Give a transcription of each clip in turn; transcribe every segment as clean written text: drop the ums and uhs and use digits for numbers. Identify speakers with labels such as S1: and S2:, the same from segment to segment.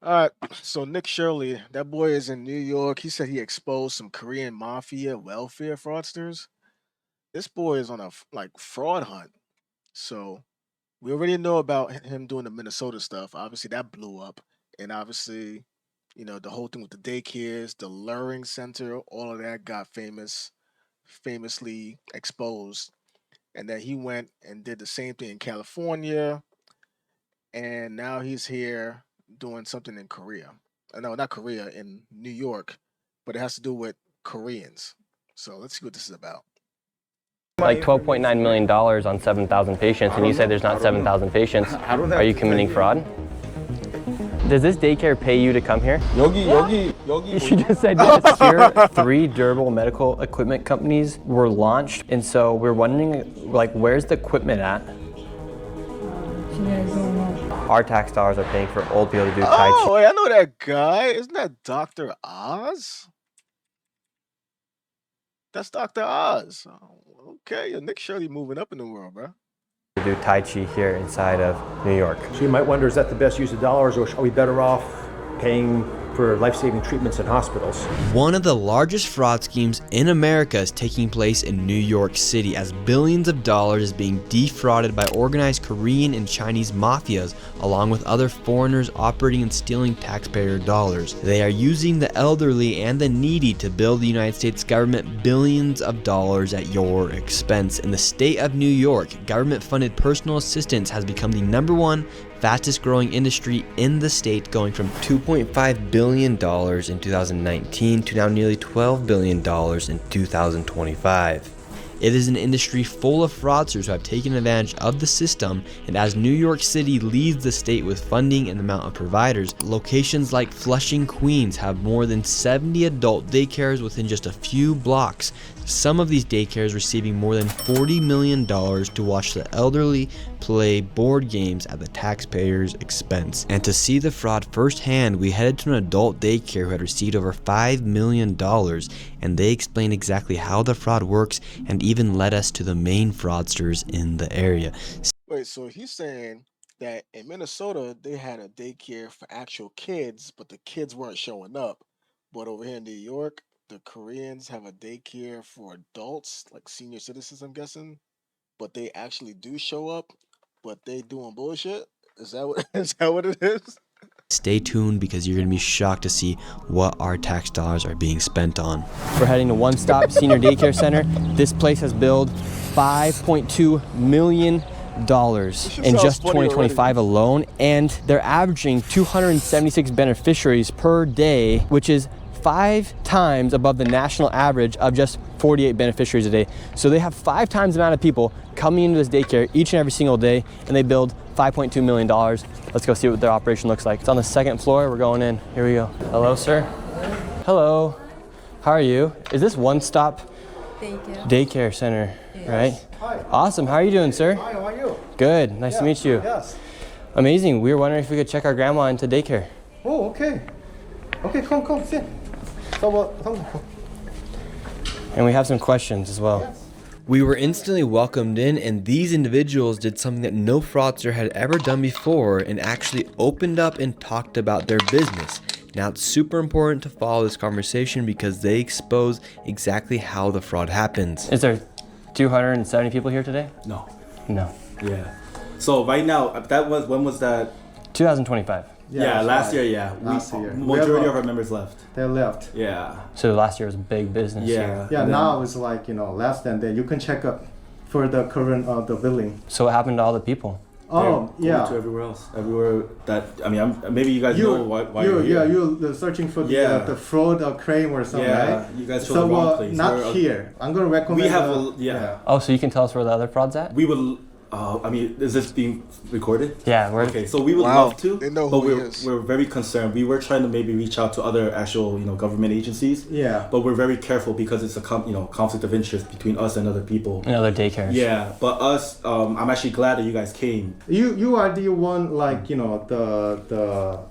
S1: All right, so Nick Shirley, that boy is in New York. He said he exposed some Korean Mafia welfare fraudsters. This boy is on a fraud hunt. So we already know about him doing the Minnesota stuff. Obviously, that blew up, and obviously, the whole thing with the daycares, the luring center, all of that got famously exposed. And then he went and did the same thing in California, and now he's here doing something in Korea. No, not Korea, in New York, but it has to do with Koreans. So let's see what this is about.
S2: Like $12.9 million on 7,000 patients, and you say there's not 7,000 patients. Are you committing fraud? Does this daycare pay you to come here?
S3: 여기.
S2: You just said yes. Here, 3 durable medical equipment companies were launched, and so we're wondering, like, where's the equipment at? Our tax dollars are paying for old people to do Tai Chi.
S1: Oh, wait, I know that guy. Isn't that Dr. Oz? That's Dr. Oz. Oh, okay, Nick Shirley moving up in the world, bro.
S2: To do Tai Chi here inside of New York.
S3: So you might wonder, is that the best use of dollars, or are we better off paying for life-saving treatments in hospitals?
S4: One of the largest fraud schemes in America is taking place in New York City, as billions of dollars is being defrauded by organized Korean and Chinese mafias, along with other foreigners operating and stealing taxpayer dollars. They are using the elderly and the needy to bill the United States government billions of dollars at your expense. In the state of New York, government-funded personal assistance has become the #1 fastest growing industry in the state, going from $2.5 billion in 2019 to now nearly $12 billion in 2025. It is an industry full of fraudsters who have taken advantage of the system, and as New York City leads the state with funding and the amount of providers, locations like Flushing, Queens have more than 70 adult daycares within just a few blocks. Some of these daycares receiving more than $40 million to watch the elderly play board games at the taxpayer's expense. And to see the fraud firsthand, we headed to an adult daycare who had received over $5 million, and they explained exactly how the fraud works and even led us to the main fraudsters in the area.
S1: Wait, so he's saying that in Minnesota they had a daycare for actual kids, but the kids weren't showing up. But over here in New York, the Koreans have a daycare for adults, like senior citizens, I'm guessing, but they actually do show up, but they doing bullshit. Is that what is that what it is?
S4: Stay tuned, because you're going to be shocked to see what our tax dollars are being spent on.
S2: We're heading to One Stop Senior Daycare Center. This place has billed $5.2 million in just 2025 alone, and they're averaging 276 beneficiaries per day, which is 5 times above the national average of just 48 beneficiaries a day. So they have 5 times the amount of people coming into this daycare each and every single day, and they build $5.2 million. Let's go see what their operation looks like. It's on the 2nd floor. We're going in. Here we go. Hello, sir. Hello. How are you? Is this One Stop Daycare Center, yes, right?
S3: Hi.
S2: Awesome. How are you doing, sir?
S3: Hi, how are you?
S2: Good. Nice to meet you.
S3: Yes.
S2: Amazing. We were wondering if we could check our grandma into daycare.
S3: Oh, okay. Okay, come, sit.
S2: And we have some questions as well.
S3: Yes.
S4: We were instantly welcomed in, and these individuals did something that no fraudster had ever done before, and actually opened up and talked about their business. Now, it's super important to follow this conversation because they expose exactly how the fraud happens.
S2: Is there 270 people here today?
S5: No.
S2: No.
S5: Yeah. So right now, when was that?
S2: 2025.
S5: Yeah, last year, yeah.
S3: Last year.
S5: Majority of our members left.
S3: They left.
S5: Yeah.
S2: So last year was a big business.
S5: Yeah.
S3: Yeah, now it's like, less than that. You can check up for the current the billing.
S2: So what happened to all the people?
S3: Oh,
S5: They're
S3: yeah.
S5: going to everywhere else. Everywhere that, maybe you guys know why you're here.
S3: You're searching for the fraud claim or something, right?
S5: You guys chose the wrong place.
S3: Not here. I'm going to recommend.
S5: We have
S2: Oh, so you can tell us where the other fraud's at?
S5: We will. Is this being recorded?
S2: Yeah, we're
S5: okay. So we would
S1: Wow,
S5: love to,
S1: they know
S5: but
S1: who he is.
S5: we're very concerned. We were trying to maybe reach out to other actual government agencies.
S3: Yeah.
S5: But we're very careful because it's a conflict of interest between us and other people.
S2: and other daycares.
S5: Yeah, but us, I'm actually glad that you guys came.
S3: You are the one like the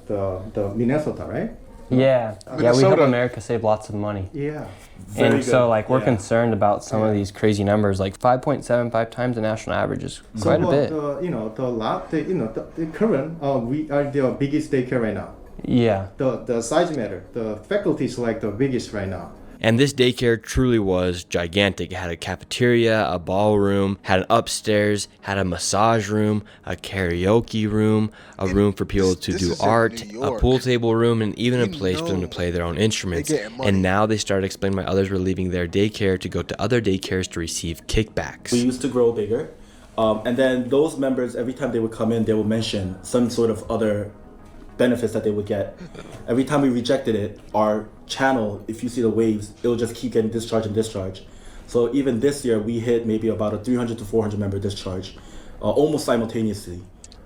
S3: Minnesota, right?
S2: Yeah. Yeah, we help
S1: Minnesota.
S2: America save lots of money.
S3: Yeah.
S5: Very
S2: And so
S5: good.
S2: we're
S5: Yeah.
S2: concerned about some of these crazy numbers, like 5.75 times the national average is quite a bit.
S3: The current we are the biggest daycare right now.
S2: Yeah.
S3: The size matter. The faculty is like the biggest right now.
S4: And this daycare truly was gigantic. It had a cafeteria, a ballroom, had an upstairs, had a massage room, a karaoke room, a room for people to do art, a pool table room, and even a place for them to play their own instruments. And now they started explaining why others were leaving their daycare to go to other daycares to receive kickbacks.
S5: We used to grow bigger. And then those members, every time they would come in, they would mention some sort of other benefits that they would get. Every time we rejected it, our channel, if you see the waves, it'll just keep getting discharge and discharge. So even this year, we hit maybe about a 300 to 400 member discharge, almost simultaneously.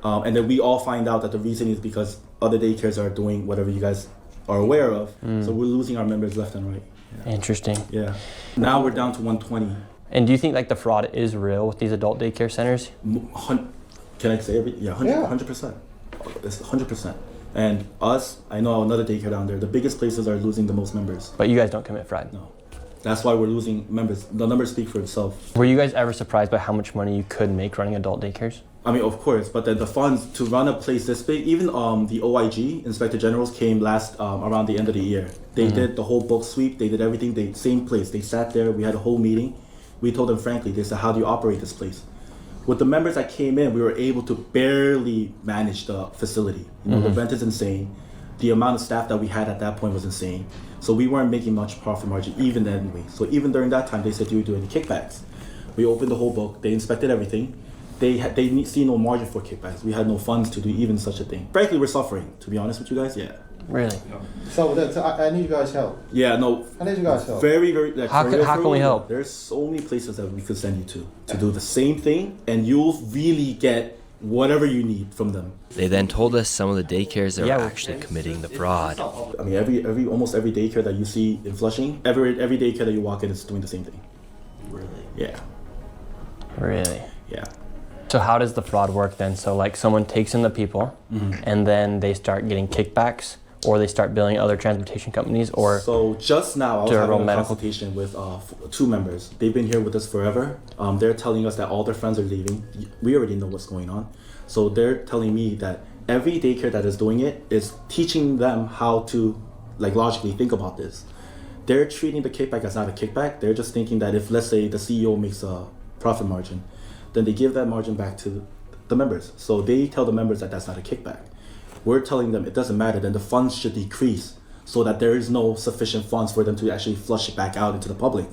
S5: And then we all find out that the reason is because other daycares are doing whatever you guys are aware of. So we're losing our members left and right.
S2: Yeah. Interesting.
S5: Yeah. Now we're down to 120.
S2: And do you think like the fraud is real with these adult daycare centers?
S5: Can I say 100%. It's 100%. And us, I know another daycare down there, the biggest places are losing the most members.
S2: But you guys don't commit fraud?
S5: No. That's why we're losing members. The numbers speak for itself.
S2: Were you guys ever surprised by how much money you could make running adult daycares?
S5: I mean, of course, but then the funds to run a place this big, even the OIG, Inspector Generals, came last around the end of the year. They did the whole book sweep, they did everything, same place. They sat there, we had a whole meeting. We told them frankly, they said, how do you operate this place? With the members that came in, we were able to barely manage the facility. You know, the rent is insane. The amount of staff that we had at that point was insane. So we weren't making much profit margin even then anyway. So even during that time, they said, do you do any kickbacks? We opened the whole book. They inspected everything. They see no margin for kickbacks. We had no funds to do even such a thing. Frankly, we're suffering, to be honest with you guys. Yeah.
S2: Really?
S3: So I need you guys' help.
S5: Yeah, no.
S3: I need you guys' help.
S5: Very, very. Like,
S2: how can we help?
S5: There's so many places that we could send you to do the same thing, and you'll really get whatever you need from them.
S4: They then told us some of the daycares that were actually committing the fraud.
S5: I mean, almost every daycare that you see in Flushing, every daycare that you walk in is doing the same thing.
S6: Really?
S5: Yeah.
S2: Really?
S5: Yeah.
S2: So how does the fraud work then? So like someone takes in the people, and then they start getting kickbacks, or they start billing other transportation companies, or
S5: so just now I was having a consultation with 2 members. They've been here with us forever. They're telling us that all their friends are leaving. We already know what's going on. So they're telling me that every daycare that is doing it is teaching them how to like logically think about this. They're treating the kickback as not a kickback. They're just thinking that if, let's say, the CEO makes a profit margin, then they give that margin back to the members. So they tell the members that that's not a kickback. We're telling them it doesn't matter, then the funds should decrease so that there is no sufficient funds for them to actually flush it back out into the public.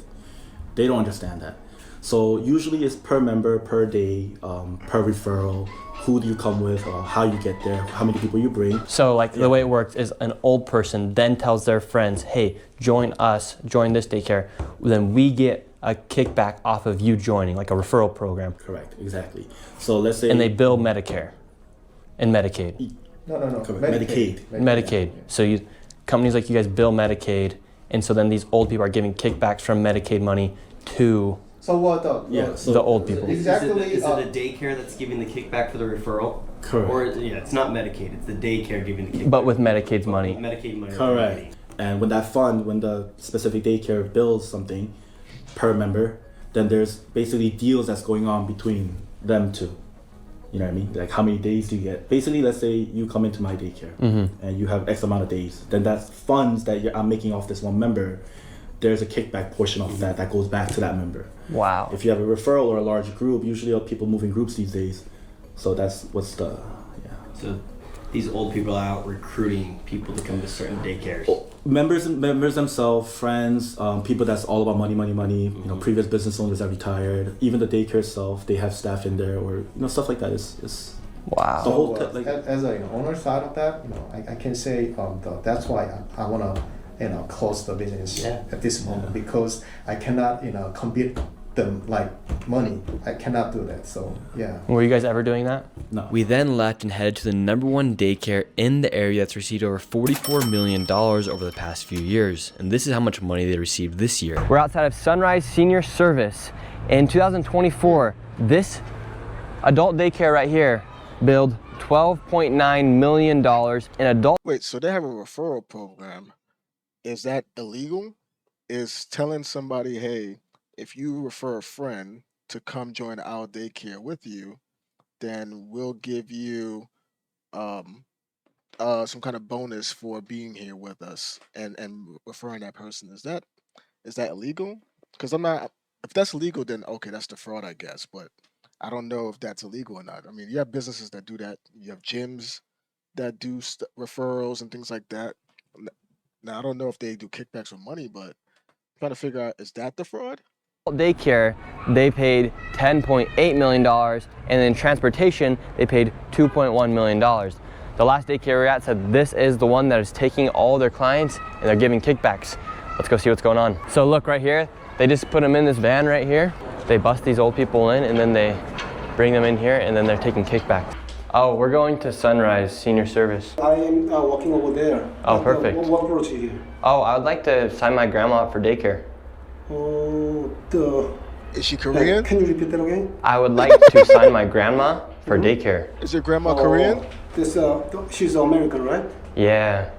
S5: They don't understand that. So usually it's per member, per day, per referral, who do you come with, how you get there, how many people you bring.
S2: So like the way it works is an old person then tells their friends, hey, join us, join this daycare. Then we get a kickback off of you joining, like a referral program.
S5: Correct, exactly. So let's say...
S2: And they bill Medicare and Medicaid.
S3: No.
S5: Medicaid.
S2: So companies like you guys bill Medicaid, and so then these old people are giving kickbacks from Medicaid money to
S3: So what
S2: the old people.
S3: Exactly.
S6: Is it the daycare that's giving the kickback for the referral?
S5: Correct.
S6: Or it's not Medicaid, it's the daycare giving the kickback.
S2: But with Medicaid's money.
S6: Medicaid money.
S5: Correct. And when that fund, when the specific daycare bills something per member, then there's basically deals that's going on between them two. You know what I mean? Like how many days do you get? Basically, let's say you come into my daycare and you have X amount of days. Then that's funds that I'm making off this one member. There's a kickback portion of that goes back to that member.
S2: Wow.
S5: If you have a referral or a large group, usually people move in groups these days. So that's what's the,
S6: So these old people are out recruiting people to come to certain daycares.
S5: Members themselves, friends, people that's all about money. You know, previous business owners that retired. Even the daycare itself, they have staff in there, or stuff like that. Is
S2: wow.
S5: The whole
S3: as a owner side of that, I can say that's why I want to close the business at this moment, because I cannot compete them like money. I cannot do that. So yeah.
S2: Were you guys ever doing that?
S5: No.
S4: We then left and headed to the #1 daycare in the area that's received over $44 million over the past few years. And this is how much money they received this year. We're outside of Sunrise Senior Service. In 2024, this adult daycare right here billed $12.9 million in adult.
S1: Wait, so they have a referral program. Is that illegal? Is telling somebody, hey, if you refer a friend to come join our daycare with you, then we'll give you some kind of bonus for being here with us and referring that person. Is that illegal? Because I'm not. If that's illegal, then okay, that's the fraud, I guess. But I don't know if that's illegal or not. I mean, you have businesses that do that. You have gyms that do referrals and things like that. Now I don't know if they do kickbacks or money, but I'm trying to figure out, is that the fraud?
S2: Daycare, they paid $10.8 million, and then transportation, they paid $2.1 million. The last daycare we were at said this is the one that is taking all their clients and they're giving kickbacks. Let's go see what's going on. So look right here, they just put them in this van right here. They bust these old people in and then they bring them in here and then they're taking kickbacks. Oh, we're going to Sunrise Senior Service.
S7: I am working over there.
S2: Oh, perfect.
S7: What brought you here?
S2: Oh, I would like to sign my grandma up for daycare.
S1: Is she Korean?
S7: Can you repeat that again?
S2: I would like to sign my grandma for daycare.
S1: Is your grandma Korean?
S7: She's American, right?
S2: Yeah.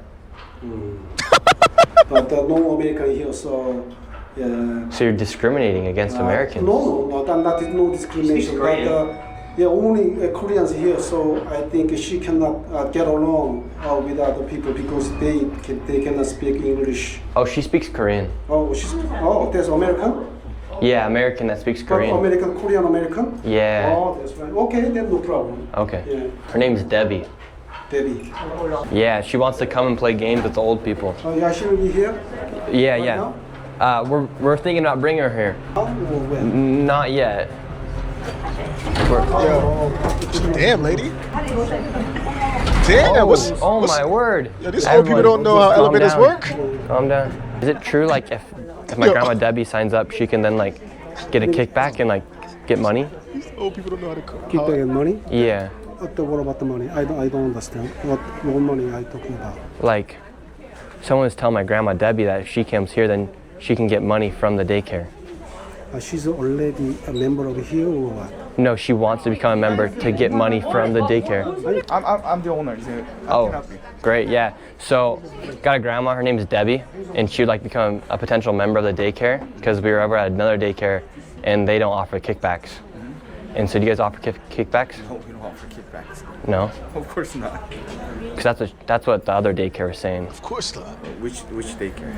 S7: But no American here, so yeah.
S2: So you're discriminating against Americans?
S7: No, that is no discrimination. But yeah, only Koreans here, so I think she cannot get along with other people because they cannot speak English.
S2: Oh, she speaks Korean.
S7: That's American?
S2: Yeah, American that speaks Korean.
S7: Korean American?
S2: Yeah.
S7: Oh, that's right. Okay, then no problem.
S2: Okay.
S7: Yeah.
S2: Her name's Debbie.
S7: Debbie.
S2: Yeah, she wants to come and play games with the old people.
S7: Yeah, she will be here?
S2: Yeah,
S7: right
S2: yeah.
S7: Now?
S2: We're thinking about bringing her here.
S7: Or when?
S2: Not yet.
S1: Damn, lady. Damn,
S2: Oh my word.
S1: Yeah, these old people don't know how elevators work.
S2: Calm down. Is it true, like, if my grandma Debbie signs up, she can then, like, get a kickback and, like, get money?
S1: These old people don't know how to cook.
S7: Kickback and money?
S2: Yeah.
S7: What about the money? I don't understand. What money are you talking about?
S2: Like, someone was telling my grandma Debbie that if she comes here, then she can get money from the daycare.
S7: She's already a member of here or what?
S2: No, she wants to become a member to get money from the daycare.
S8: I'm the owner.
S2: Oh, great, yeah. So, got a grandma, her name is Debbie, and she would like to become a potential member of the daycare because we were over at another daycare and they don't offer kickbacks. And so do you guys offer kickbacks?
S8: No, we don't offer kickbacks.
S2: No?
S8: Of course not.
S2: Because that's what the other daycare was saying.
S1: Of course not.
S8: Which daycare?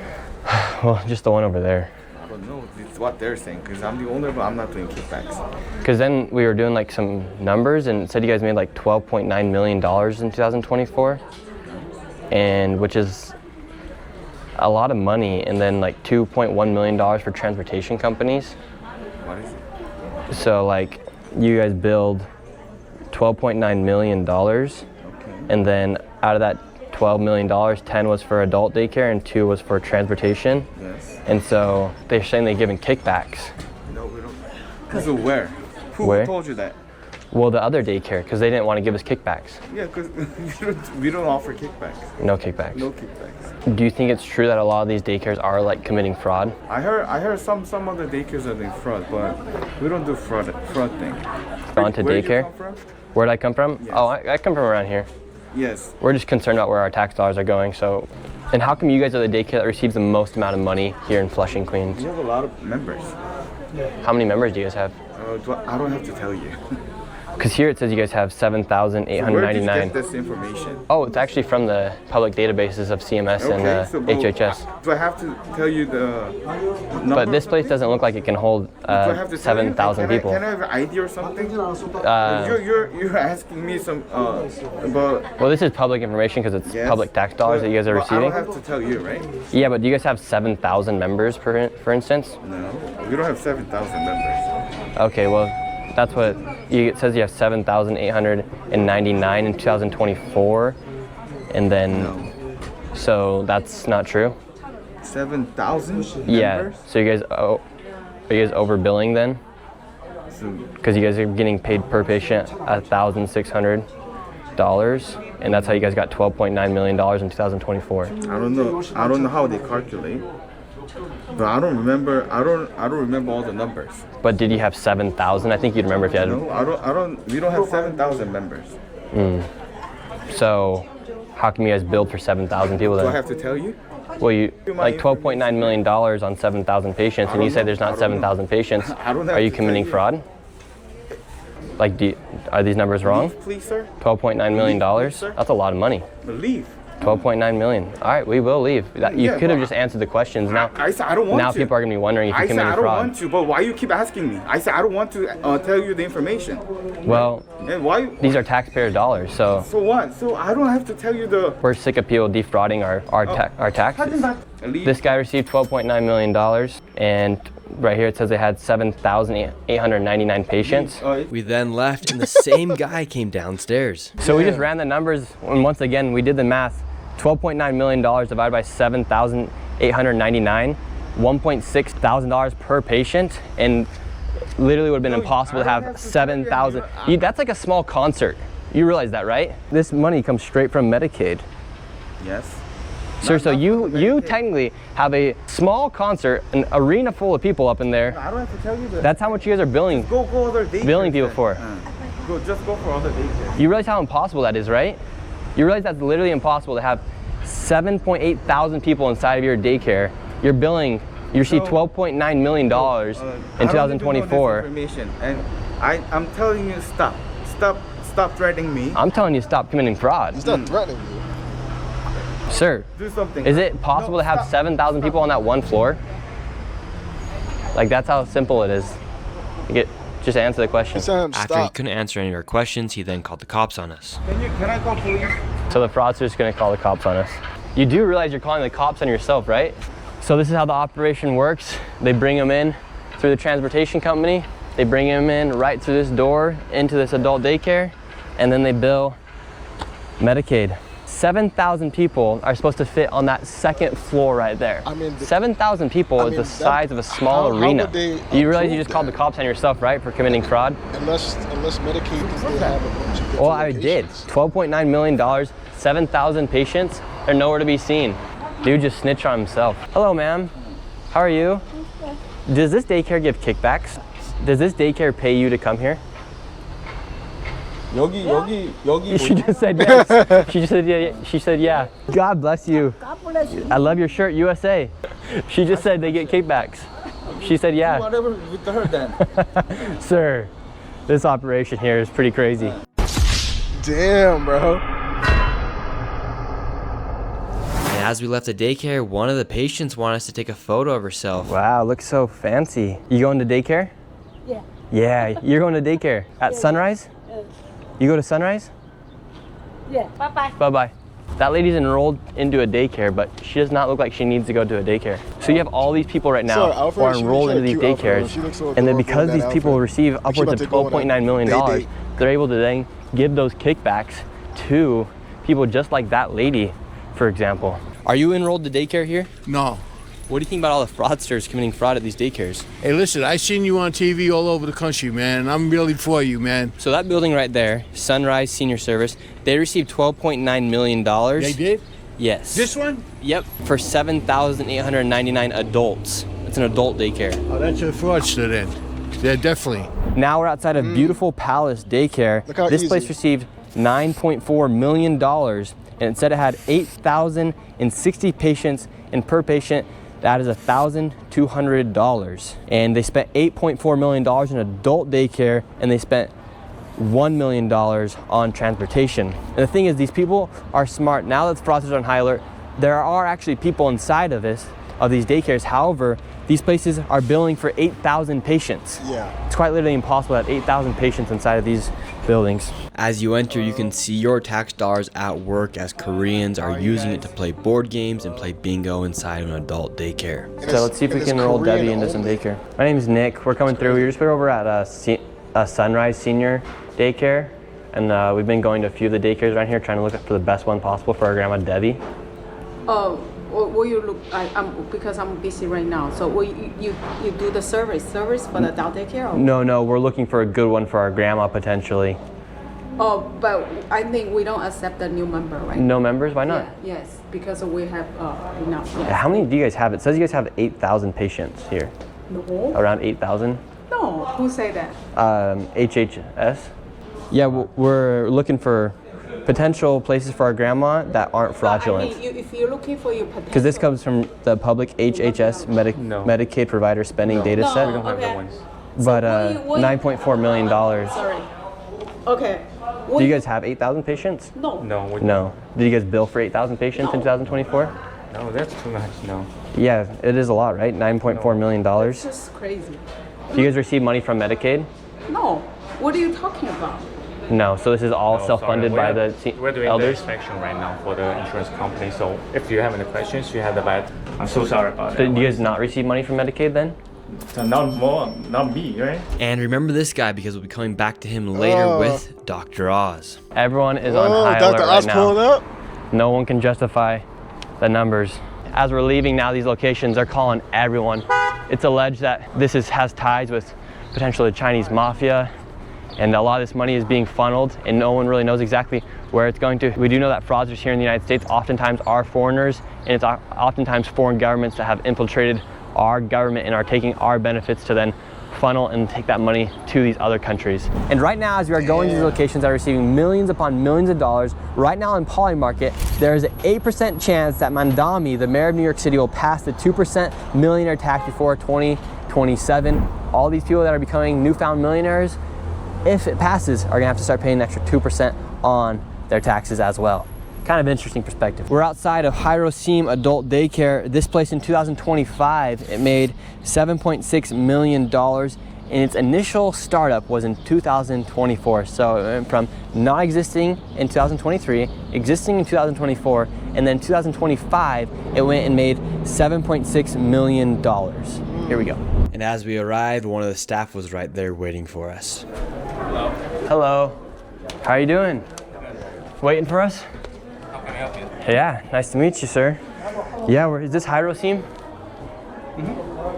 S2: Well, just the one over there.
S8: I don't know. It's what they're saying because I'm the owner, but I'm not doing kickbacks.
S2: Because then we were doing like some numbers and it said you guys made like $12.9 million in 2024, and which is a lot of money, and then like $2.1 million for transportation companies.
S8: What is it?
S2: So like you guys billed $12.9 million, and then out of that $12 million, 10 was for adult daycare and 2 was for transportation.
S8: Yes.
S2: And so they're saying they're giving kickbacks.
S8: No, we don't. So where? Who
S2: Where?
S8: told you that?
S2: Well, the other daycare, because they didn't want to give us kickbacks.
S8: Yeah, because we don't offer kickbacks.
S2: No kickbacks.
S8: No kickbacks.
S2: Do you think it's true that a lot of these daycares are like committing fraud?
S8: I heard some other daycares are doing fraud, but we don't do fraud thing.
S2: Gone to
S8: Where did you
S2: daycare?
S8: come from?
S2: Where'd I come from?
S8: Yes.
S2: Oh, I come from around here.
S8: Yes.
S2: We're just concerned about where our tax dollars are going. So, and how come you guys are the daycare that receives the most amount of money here in Flushing, Queens?
S8: We have a lot of members.
S2: How many members do you guys have?
S8: I don't have to tell you.
S2: Because here it says you guys have 7,899.
S8: Where did you get this information?
S2: Oh, it's actually from the public databases of CMS and HHS.
S8: Do I have to tell you the number?
S2: But this place doesn't look like it can hold
S8: Do I have to tell you?
S2: 7,000 people.
S8: Can I have an ID or something? You're asking me some about.
S2: Well, this is public information because it's
S8: Yes.
S2: public tax dollars that you guys are
S8: Well,
S2: receiving.
S8: I don't have to tell you, right?
S2: Yeah, but do you guys have 7,000 members, for instance?
S8: No, we don't have 7,000 members.
S2: Okay, well, that's what it says. You have 7,899 in 2024, and then so that's not true.
S8: 7,000
S2: Yeah.
S8: members?
S2: So you guys are you guys overbilling then?
S8: So,
S2: Because you guys are getting paid per patient $1,600, and that's how you guys got $12.9 million in 2024.
S8: I don't know. I don't know how they calculate. But I don't remember. I don't remember all the numbers.
S2: But did you have 7,000? I think you'd remember if you had.
S8: No, I don't. We don't have 7,000 members.
S2: So, how come you guys billed for 7,000 people then?
S8: Do I have to tell you?
S2: Well, you like $12.9 million on 7,000 patients, and you say there's not 7,000 patients.
S8: I don't have
S2: Are you
S8: to
S2: committing
S8: tell
S2: fraud? Like, are these numbers wrong?
S8: Leave, please, sir.
S2: $12.9 million?
S8: Please, sir.
S2: That's a lot of money.
S8: Leave.
S2: 12.9 million. All right, we will leave. You could have just answered the questions. Now,
S8: I said I don't want
S2: now
S8: to.
S2: people are going to be wondering if you're committing fraud.
S8: I said I don't want to, but why you keep asking me? I said I don't want to tell you the information.
S2: Well,
S8: and why?
S2: These are taxpayer dollars, so.
S8: So what? So I don't have to tell you the.
S2: We're sick of people defrauding our taxes. This guy received $12.9 million, and right here it says they had 7,899 patients.
S4: We then left, and the same guy came downstairs.
S2: So we just ran the numbers, and once again, we did the math. $12.9 million divided by 7,899, $1.6 thousand per patient, and literally would have been impossible to have 7,000. That's like a small concert. You realize that, right? This money comes straight from Medicaid.
S8: Yes.
S2: Sir, so you technically have a small concert, an arena full of people up in there.
S8: I don't have to tell you that.
S2: That's how much you guys are billing
S8: other
S2: billing people for.
S8: Just go for other daycares.
S2: You realize how impossible that is, right? You realize that's literally impossible to have 7.8 thousand people inside of your daycare. You're billing, you received $12.9 million in 2024.
S8: And I'm telling you, stop threatening me.
S2: I'm telling you, stop committing fraud.
S1: He's not threatening you.
S2: Sir,
S8: do something.
S2: Is it possible to have 7,000 people on that one floor? Like, that's how simple it is. Just answer the question.
S4: After he couldn't answer any of our questions, he then called the cops on us.
S8: Can I call police?
S2: So the fraudster's gonna call the cops on us. You do realize you're calling the cops on yourself, right? So this is how the operation works. They bring them in through the transportation company. They bring them in right through this door into this adult daycare, and then they bill Medicaid. 7,000 people are supposed to fit on that second floor right there. I mean, 7,000 people is the size of a small arena. You realize you just called the cops on yourself, right, for committing fraud?
S1: Unless Medicaid did have a bunch of
S2: Well, I did. $12.9 million, 7,000 patients, they're nowhere to be seen. Dude just snitched on himself. Hello, ma'am. How are you? Does this daycare give kickbacks? Does this daycare pay you to come here?
S8: Yogi.
S2: She just said yes. She just said yeah. She said yeah. God bless you.
S9: God bless you.
S2: I love your shirt, USA. She just said they get kickbacks. She said yeah.
S8: Whatever with her then.
S2: Sir, this operation here is pretty crazy.
S1: Damn, bro.
S4: And as we left the daycare, one of the patients wanted us to take a photo of herself.
S2: Wow, looks so fancy. You going to daycare?
S9: Yeah.
S2: Yeah, you're going to daycare at Sunrise? You go to Sunrise?
S9: Yeah. Bye-bye.
S2: Bye-bye. That lady's enrolled into a daycare, but she does not look like she needs to go to a daycare. So you have all these people right now who are enrolled into these daycares, and then because these people receive upwards of $12.9 million, they're able to then give those kickbacks to people just like that lady, for example. Are you enrolled to daycare here?
S10: No.
S2: What do you think about all the fraudsters committing fraud at these daycares?
S10: Hey, listen, I seen you on TV all over the country, man, and I'm really for you, man.
S2: So that building right there, Sunrise Senior Service, they received $12.9 million.
S10: They did?
S2: Yes.
S10: This one?
S2: Yep, for 7,899 adults. It's an adult daycare.
S10: Oh, that's a fraudster then. Yeah, definitely.
S2: Now we're outside of beautiful Palace Daycare. This place received $9.4 million, and it said it had 8,060 patients, and per patient, that is $1,200. And they spent $8.4 million in adult daycare, and they spent $1 million on transportation. And the thing is, these people are smart. Now that the fraudsters are on high alert, there are actually people inside of these daycares. However, these places are billing for 8,000 patients.
S1: Yeah.
S2: It's quite literally impossible to have 8,000 patients inside of these buildings.
S4: As you enter, you can see your tax dollars at work as Koreans are using it to play board games and play bingo inside an adult daycare.
S2: So let's see if we can enroll Debbie into some daycare. My name is Nick. We're coming through. We just put over at Sunrise Senior Daycare, and we've been going to a few of the daycares around here, trying to look for the best one possible for our grandma Debbie.
S9: Will you look? Because I'm busy right now. So will you do the service for the adult daycare? Or?
S2: No, we're looking for a good one for our grandma potentially.
S9: Oh, but I think we don't accept the new member, right?
S2: No members? Why not?
S9: Yeah, yes, because we have enough. Yes.
S2: How many do you guys have? It says you guys have 8,000 patients here.
S9: No.
S2: Around 8,000?
S9: No, who say that?
S2: HHS. Yeah, we're looking for potential places for our grandma that aren't fraudulent.
S9: I mean, if you're looking for your potential.
S2: Because this comes from the public HHS Medicaid provider spending data set.
S9: We don't have that one.
S2: But $9.4 million.
S9: Sorry. Okay.
S2: Do you guys have 8,000 patients?
S9: No.
S2: No. Did you guys bill for 8,000 patients in 2024?
S11: No, that's too much. No.
S2: Yeah, it is a lot, right? $9.4 million.
S9: It's just crazy.
S2: Do you guys receive money from Medicaid?
S9: No. What are you talking about?
S2: No. So this is all self-funded by the
S11: We're doing
S2: elders?
S11: the inspection right now for the insurance company. So if you have any questions, you have the bad. I'm so sorry about
S2: Did
S11: that.
S2: you guys not receive money from Medicaid then?
S11: So not me, right?
S4: And remember this guy because we'll be coming back to him later with Dr. Oz.
S2: Everyone is on high
S1: Dr.
S2: alert
S1: Oz
S2: right
S1: pulling
S2: now.
S1: up.
S2: No one can justify the numbers. As we're leaving now these locations, they're calling everyone. It's alleged that this has ties with potentially the Chinese Mafia, and a lot of this money is being funneled and no one really knows exactly where it's going to. We do know that fraudsters here in the United States oftentimes are foreigners, and it's oftentimes foreign governments that have infiltrated our government and are taking our benefits to then funnel and take that money to these other countries. And right now, as we are going to these locations that are receiving millions upon millions of dollars, right now in Poly Market, there is an 8% chance that Mandami, the mayor of New York City, will pass the 2% millionaire tax before 2027. All these people that are becoming newfound millionaires, if it passes, are gonna have to start paying an extra 2% on their taxes as well. Kind of interesting perspective. We're outside of Hiroseam Adult Daycare. This place in 2025, it made $7.6 million, and its initial startup was in 2024. So it went from not existing in 2023, existing in 2024, and then 2025, it went and made $7.6 million. Here we go.
S4: And as we arrived, one of the staff was right there waiting for us.
S11: Hello.
S2: Hello. How are you doing? Waiting for us?
S11: How can I help you?
S2: Yeah, nice to meet you, sir. Yeah, is this Hiroseam?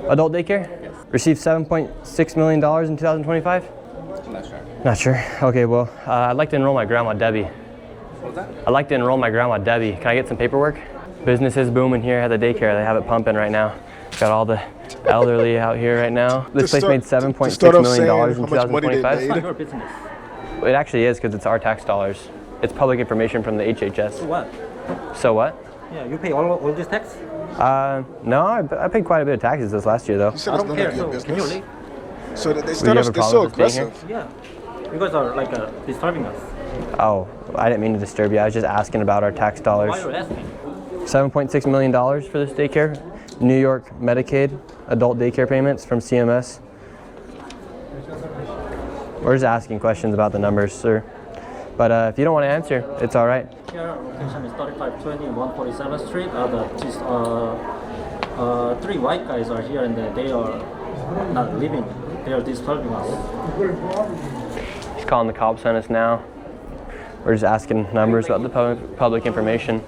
S2: Adult Daycare?
S11: Yes.
S2: Received $7.6 million in 2025?
S11: I'm not sure.
S2: Not sure. Okay, well, I'd like to enroll my grandma, Debbie.
S11: What was that?
S2: I'd like to enroll my grandma, Debbie. Can I get some paperwork? Business is booming here at the daycare. They have it pumping right now. Got all the elderly out here right now. This place made $7.6 million in 2025.
S11: It's not your business.
S2: It actually is because it's our tax dollars. It's public information from the HHS.
S11: So what?
S2: So what?
S11: Yeah, you pay all this tax?
S2: No, I paid quite a bit of taxes this last year though.
S1: You said
S11: I
S1: it's
S11: don't
S1: none
S11: care.
S1: of your
S11: So can you
S1: business.
S11: leave?
S1: So that they
S2: Would you
S1: start
S2: have
S1: us,
S2: a
S1: they're
S2: problem
S1: so
S2: with us being
S1: aggressive.
S11: Yeah. You guys are like disturbing us.
S2: Oh, I didn't mean to disturb you. I was just asking about our tax dollars.
S11: Why are you asking?
S2: $7.6 million for this daycare. New York Medicaid, adult daycare payments from CMS. We're just asking questions about the numbers, sir. But if you don't want to answer, it's all right.
S11: Here, location is 3520 147th Street. Three white guys are here and they are not living. They are disturbing us.
S2: He's calling the cops on us now. We're just asking numbers about the public information.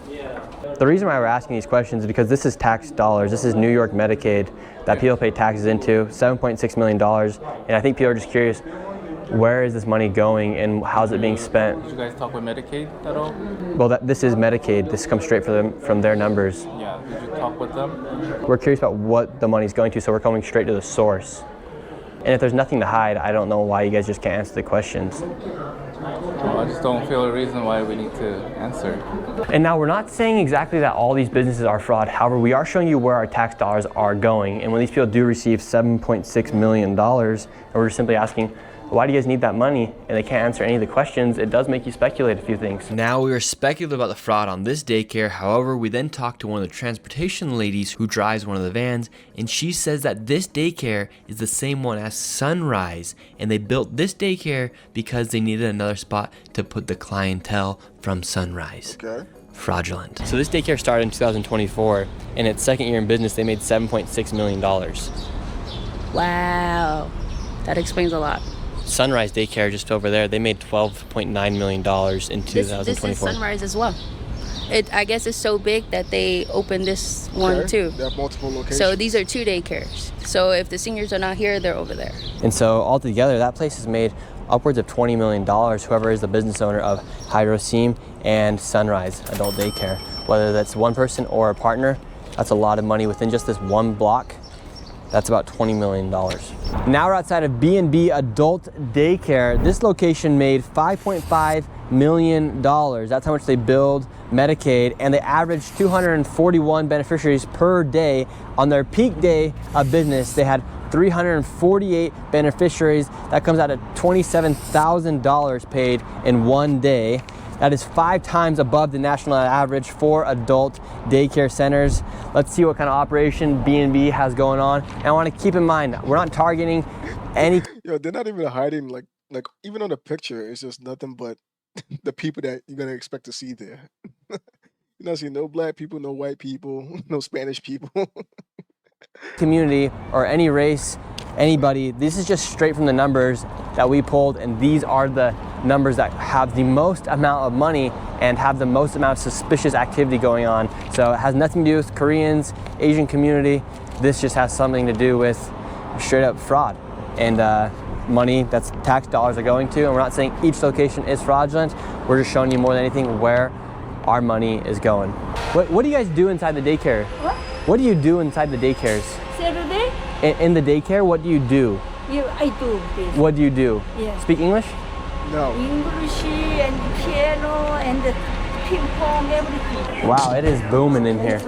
S2: The reason why we're asking these questions is because this is tax dollars. This is New York Medicaid that people pay taxes into, $7.6 million. And I think people are just curious, where is this money going and how's it being spent?
S12: Did you guys talk with Medicaid at all?
S2: Well, this is Medicaid. This comes straight from their numbers.
S12: Yeah, did you talk with them?
S2: We're curious about what the money's going to, so we're coming straight to the source. And if there's nothing to hide, I don't know why you guys just can't answer the questions.
S12: Well, I just don't feel a reason why we need to answer.
S2: And now we're not saying exactly that all these businesses are fraud. However, we are showing you where our tax dollars are going. And when these people do receive $7.6 million, and we're just simply asking, why do you guys need that money? And they can't answer any of the questions. It does make you speculate a few things.
S4: Now we are speculative about the fraud on this daycare. However, we then talked to one of the transportation ladies who drives one of the vans, and she says that this daycare is the same one as Sunrise, and they built this daycare because they needed another spot to put the clientele from Sunrise.
S1: Okay.
S4: Fraudulent.
S2: So this daycare started in 2024. In its second year in business, they made $7.6 million.
S13: Wow, that explains a lot.
S2: Sunrise Daycare just over there, they made $12.9 million in 2024.
S13: This is Sunrise as well. I guess it's so big that they opened this one too.
S1: They have multiple locations.
S13: So these are 2 daycares. So if the seniors are not here, they're over there.
S2: And so altogether, that place has made upwards of $20 million, whoever is the business owner of Hiroseam and Sunrise Adult Daycare. Whether that's one person or a partner, that's a lot of money within just this one block. That's about $20 million. Now we're outside of B&B Adult Daycare. This location made $5.5 million. That's how much they billed Medicaid, and they averaged 241 beneficiaries per day. On their peak day of business, they had 348 beneficiaries. That comes out at $27,000 paid in one day. That is 5 times above the national average for adult daycare centers. Let's see what kind of operation B&B has going on. And I want to keep in mind, we're not targeting any.
S1: Yo, they're not even hiding, like even on the picture, it's just nothing but the people that you're gonna expect to see there. You're not seeing no black people, no white people, no Spanish people.
S2: Community or any race, anybody. This is just straight from the numbers that we pulled, and these are the numbers that have the most amount of money and have the most amount of suspicious activity going on. So it has nothing to do with Koreans, Asian community. This just has something to do with straight up fraud and money that's tax dollars are going to. And we're not saying each location is fraudulent. We're just showing you more than anything where our money is going. What do you guys do inside the daycare? What do you do inside the daycares?
S14: Saturday?
S2: In the daycare, what do you do?
S14: I do this.
S2: What do you do?
S14: Yeah.
S2: Speak English?
S1: No.
S14: English and piano and ping pong, everything.
S2: Wow, it is booming in here.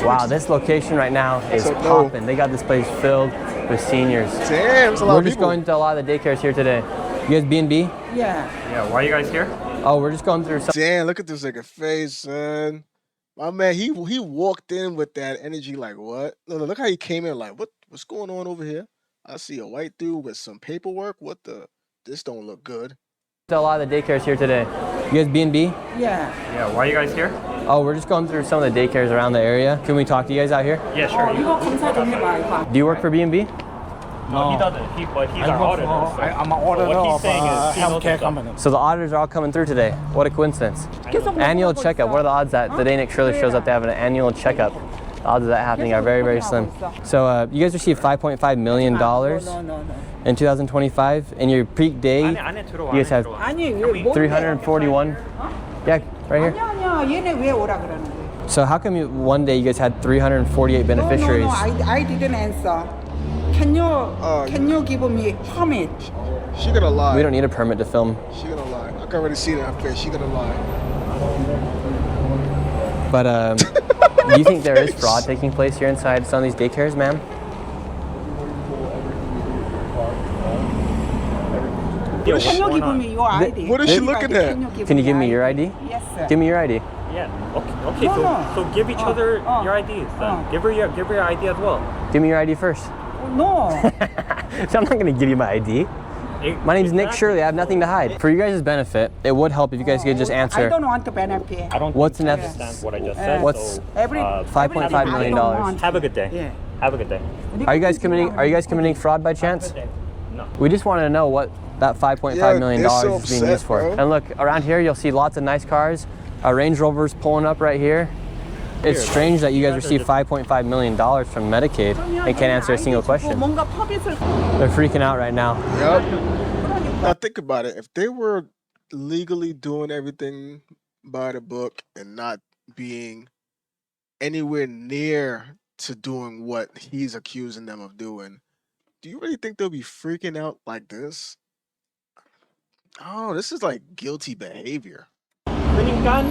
S2: Wow, this location right now is popping. They got this place filled with seniors.
S1: Damn, it's a lot
S2: We're
S1: of
S2: just
S1: people.
S2: going to a lot of the daycares here today. You guys B&B?
S14: Yeah.
S11: Yeah, why are you guys here?
S2: Oh, we're just going through some.
S1: Damn, look at this nigga face, son. My man, he walked in with that energy like, what? No, look how he came in like, what's going on over here? I see a white dude with some paperwork. This don't look good.
S2: A lot of the daycares here today. You guys B&B?
S14: Yeah.
S11: Yeah, why are you guys here?
S2: Oh, we're just going through some of the daycares around the area. Can we talk to you guys out here?
S11: Yeah, sure.
S2: Do you work for B&B?
S11: No, he doesn't. But he's our auditor.
S15: I'm an auditor
S11: of
S15: a healthcare company.
S2: So the auditors are all coming through today. What a coincidence. Annual checkup. What are the odds that the day Nick Shirley shows up to have an annual checkup? The odds of that happening are very, very slim. So you guys received $5.5 million in 2025. In your peak day, you guys have 341. Yeah, right here. So how come one day you guys had 348 beneficiaries?
S16: I didn't answer. Can you give me permit?
S1: She gonna lie.
S2: We don't need a permit to film.
S1: She gonna lie. I can already see that face. She gonna lie.
S2: But do you think there is fraud taking place here inside some of these daycares, ma'am?
S16: Can you give me your ID?
S1: What is she looking at?
S2: Can you give me your ID?
S16: Yes, sir.
S2: Give me your ID.
S11: Yeah. Okay. So give each other your IDs then. Give her your ID as well.
S2: Give me your ID first.
S16: No.
S2: So I'm not gonna give you my ID. My name's Nick Shirley. I have nothing to hide. For you guys' benefit, it would help if you guys could just answer.
S16: I don't want to benefit.
S11: I don't
S2: What's
S11: think
S2: an
S11: you
S2: F?
S11: understand what I just said.
S2: What's $5.5 million?
S11: Have a good day.
S16: Yeah.
S11: Have a good day.
S2: Are you guys committing fraud by chance?
S11: No.
S2: We just wanted to know what that $5.5 million is being used for. And look, around here you'll see lots of nice cars. A Range Rover's pulling up right here. It's strange that you guys received $5.5 million from Medicaid and can't answer a single question. They're freaking out right now.
S1: Yep. Now think about it. If they were legally doing everything by the book and not being anywhere near to doing what he's accusing them of doing, do you really think they'll be freaking out like this? Oh, this is like guilty behavior.
S11: When you're done,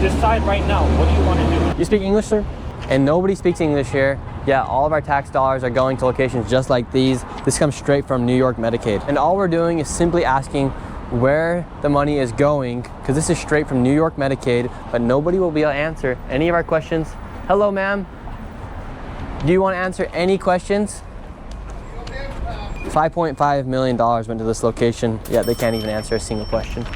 S11: decide right now. What do you want to do?
S2: You speak English, sir? And nobody speaks English here. Yeah, all of our tax dollars are going to locations just like these. This comes straight from New York Medicaid. And all we're doing is simply asking where the money is going, because this is straight from New York Medicaid, but nobody will be able to answer any of our questions. Hello, ma'am. Do you want to answer any questions? $5.5 million went to this location, yet they can't even answer a single question.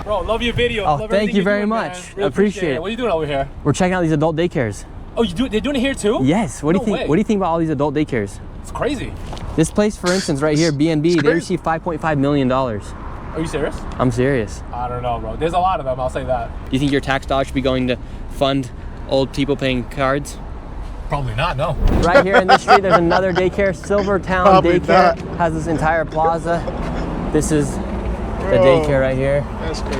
S15: Bro, love your video.
S2: Oh,
S15: love
S2: thank you very
S15: doing,
S2: much.
S15: Really
S2: appreciate it.
S15: What are you doing over here?
S2: We're checking out these adult daycares.
S15: Oh, they're doing it here too?
S2: Yes. What do you think?
S15: way.
S2: What do you think about all these adult daycares?
S15: It's crazy.
S2: This place, for instance, right here, B&B, they received $5.5 million.
S15: Are you serious?
S2: I'm serious.
S15: I don't know, bro. There's a lot of them, I'll say that.
S2: Do you think your tax dollars should be going to fund old people paying cards?
S15: Probably not, no.
S2: Right here in this street, there's another daycare. Silvertown
S1: Probably
S2: Daycare
S1: not.
S2: has this entire plaza. This is the daycare right here.
S1: That's crazy.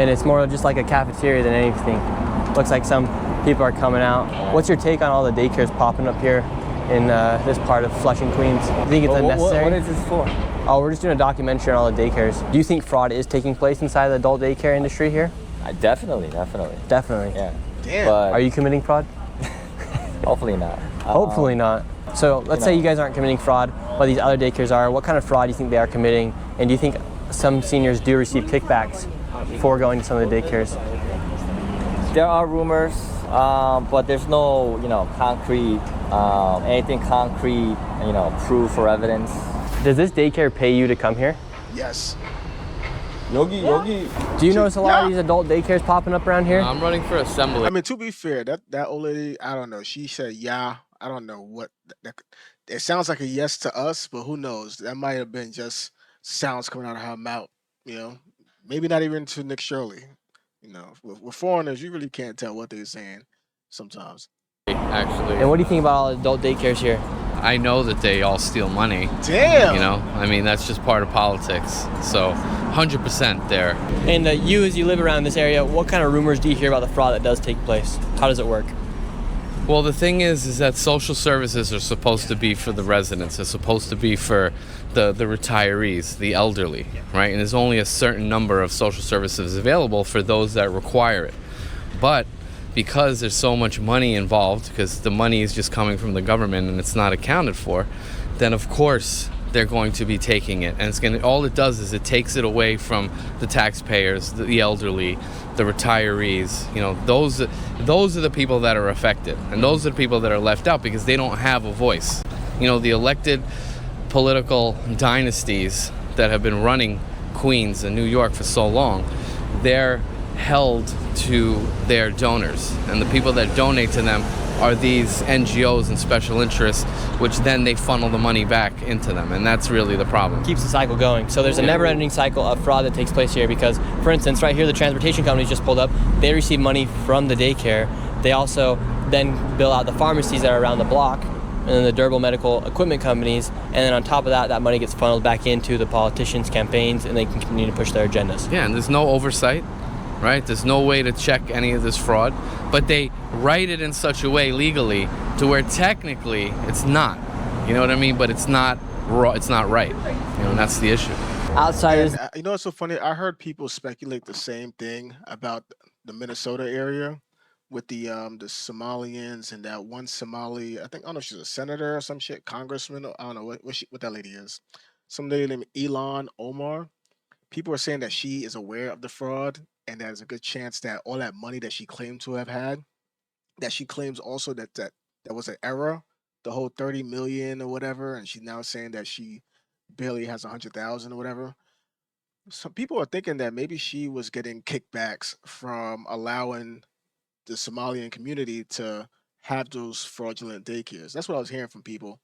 S2: And it's more just like a cafeteria than anything. Looks like some people are coming out. What's your take on all the daycares popping up here in this part of Flushing, Queens? Do you think it's unnecessary?
S15: What is this for?
S2: Oh, we're just doing a documentary on all the daycares. Do you think fraud is taking place inside the adult daycare industry here?
S17: Definitely.
S2: Definitely.
S17: Yeah.
S1: Damn.
S17: But
S2: Are you committing fraud?
S17: Hopefully not.
S2: Hopefully not. So let's say you guys aren't committing fraud, but these other daycares are. What kind of fraud do you think they are committing? And do you think some seniors do receive kickbacks for going to some of the daycares?
S17: There are rumors, but there's no, concrete, anything concrete, proof or evidence.
S2: Does this daycare pay you to come here?
S1: Yes.
S17: Yogi.
S2: Do you notice a lot of these adult daycares popping up around here?
S12: I'm running for assembly.
S1: I mean, to be fair, that old lady, I don't know. She said, yeah. I don't know what. It sounds like a yes to us, but who knows? That might have been just sounds coming out of her mouth. Maybe not even to Nick Shirley. With foreigners, you really can't tell what they're saying sometimes.
S12: Actually.
S2: And what do you think about all the adult daycares here?
S12: I know that they all steal money.
S1: Damn.
S12: That's just part of politics. So 100% there.
S2: And you, as you live around this area, what kind of rumors do you hear about the fraud that does take place? How does it work?
S12: Well, the thing is that social services are supposed to be for the residents. It's supposed to be for the retirees, the elderly, right? And there's only a certain number of social services available for those that require it. But because there's so much money involved, because the money is just coming from the government and it's not accounted for, then of course they're going to be taking it. And all it does is it takes it away from the taxpayers, the elderly, the retirees. Those are the people that are affected, and those are the people that are left out because they don't have a voice. The elected political dynasties that have been running Queens and New York for so long, they're held to their donors, and the people that donate to them are these NGOs and special interests, which then they funnel the money back into them, and that's really the problem.
S2: Keeps the cycle going. So there's a never-ending cycle of fraud that takes place here because, for instance, right here, the transportation companies just pulled up. They receive money from the daycare. They also then bill out the pharmacies that are around the block, and then the durable medical equipment companies, and then on top of that, that money gets funneled back into the politicians' campaigns, and they can continue to push their agendas.
S12: Yeah, and there's no oversight. Right? There's no way to check any of this fraud, but they write it in such a way legally to where technically it's not. You know what I mean? But it's not it's not right. And that's the issue.
S2: Outsiders.
S1: And, it's so funny. I heard people speculate the same thing about the Minnesota area with the Somalians and that one Somali. I don't know if she's a senator or some shit, congressman. I don't know what that lady is. Some lady named Elon Omar. People are saying that she is aware of the fraud, and there's a good chance that all that money that she claimed to have had, that she claims also that was an error, the whole 30 million or whatever, and she's now saying that she barely has 100,000 or whatever. Some people are thinking that maybe she was getting kickbacks from allowing the Somalian community to have those fraudulent daycares. That's what I was hearing from people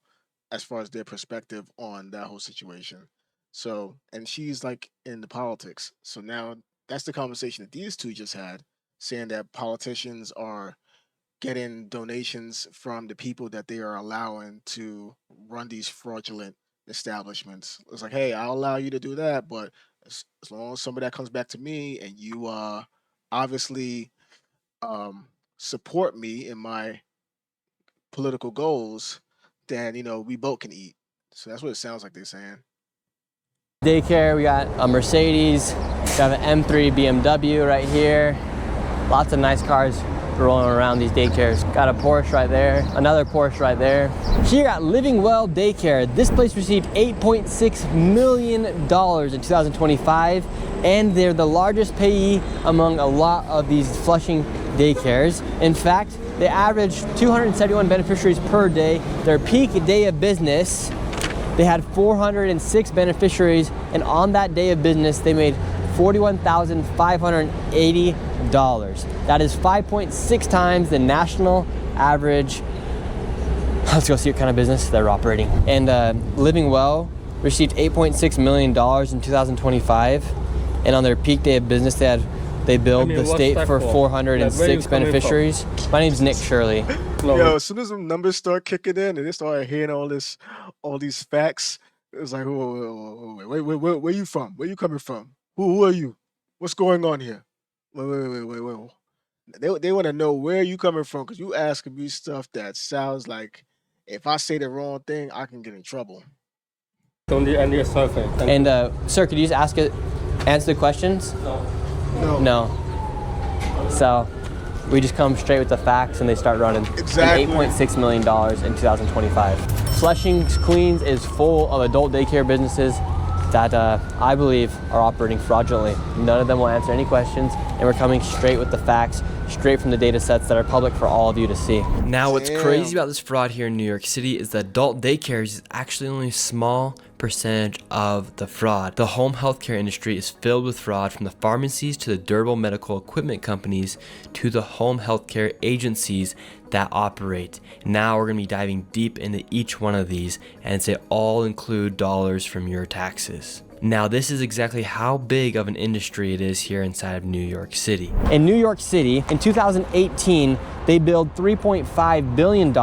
S1: as far as their perspective on that whole situation. So, and she's like in the politics. So now that's the conversation that these two just had, saying that politicians are getting donations from the people that they are allowing to run these fraudulent establishments. It's like, hey, I'll allow you to do that, but as long as some of that comes back to me and you obviously support me in my political goals, then we both can eat. So that's what it sounds like they're saying.
S2: Daycare, we got a Mercedes, we have an M3 BMW right here. Lots of nice cars rolling around these daycares. Got a Porsche right there, another Porsche right there. Here at Living Well Daycare, this place received $8.6 million in 2025, and they're the largest payee among a lot of these Flushing daycares. In fact, they average 271 beneficiaries per day. Their peak day of business, they had 406 beneficiaries, and on that day of business, they made $41,580. That is 5.6 times the national average. Let's go see what kind of business they're operating. And Living Well received $8.6 million in 2025, and on their peak day of business, they billed the state for 406 beneficiaries. My name's Nick Shirley.
S1: Yo, as soon as the numbers start kicking in and they start hearing all these facts, it's like, where you from? Where you coming from? Who are you? What's going on here? Wait. They want to know where you coming from, because you asking me stuff that sounds like if I say the wrong thing, I can get in trouble.
S2: And sir, could you just answer the questions?
S1: No.
S2: So We just come straight with the facts and they start running.
S1: Exactly.
S2: $8.6 million in 2025. Flushing, Queens is full of adult daycare businesses that I believe are operating fraudulently. None of them will answer any questions, and we're coming straight with the facts, straight from the data sets that are public for all of you to see.
S4: Now, what's crazy about this fraud here in New York City is that adult daycares is actually only a small percentage of the fraud. The home healthcare industry is filled with fraud, from the pharmacies to the durable medical equipment companies to the home healthcare agencies that operate. Now we're going to be diving deep into each one of these, and they all include dollars from your taxes. Now, this is exactly how big of an industry it is here inside of New York City.
S2: In New York City, in 2018, they billed $3.5 billion.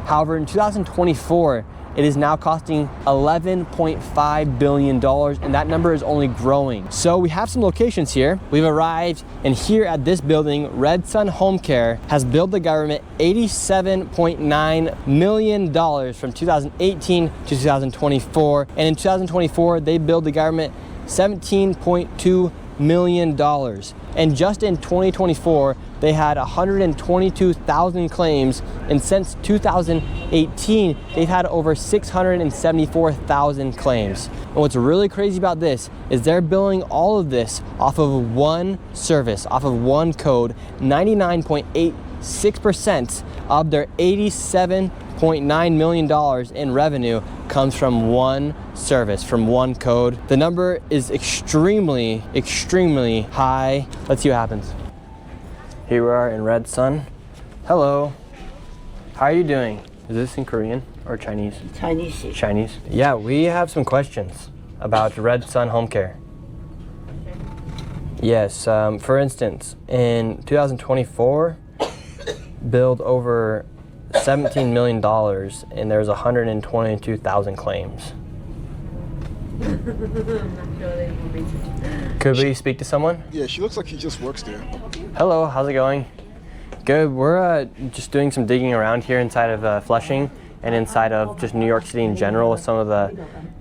S2: However, in 2024, it is now costing $11.5 billion, and that number is only growing. So we have some locations here. We've arrived, and here at this building, Red Sun Home Care has billed the government $87.9 million from 2018 to 2024. And in 2024, they billed the government $17.2 million. And just in 2024, they had 122,000 claims, and since 2018, they've had over 674,000 claims. And what's really crazy about this is they're billing all of this off of one service, off of one code. 99.86% of their $87.9 million in revenue comes from one service, from one code. The number is extremely, extremely high. Let's see what happens. Here we are in Red Sun. Hello. How are you doing? Is this in Korean or Chinese?
S14: Chinese.
S2: Chinese. Yeah, we have some questions about Red Sun Home Care. Yes, for instance, in 2024, billed over $17 million, and there's 122,000 claims. Could we speak to someone?
S1: Yeah, she looks like she just works there.
S2: Hello, how's it going? Good. We're just doing some digging around here inside of Flushing and inside of just New York City in general with some of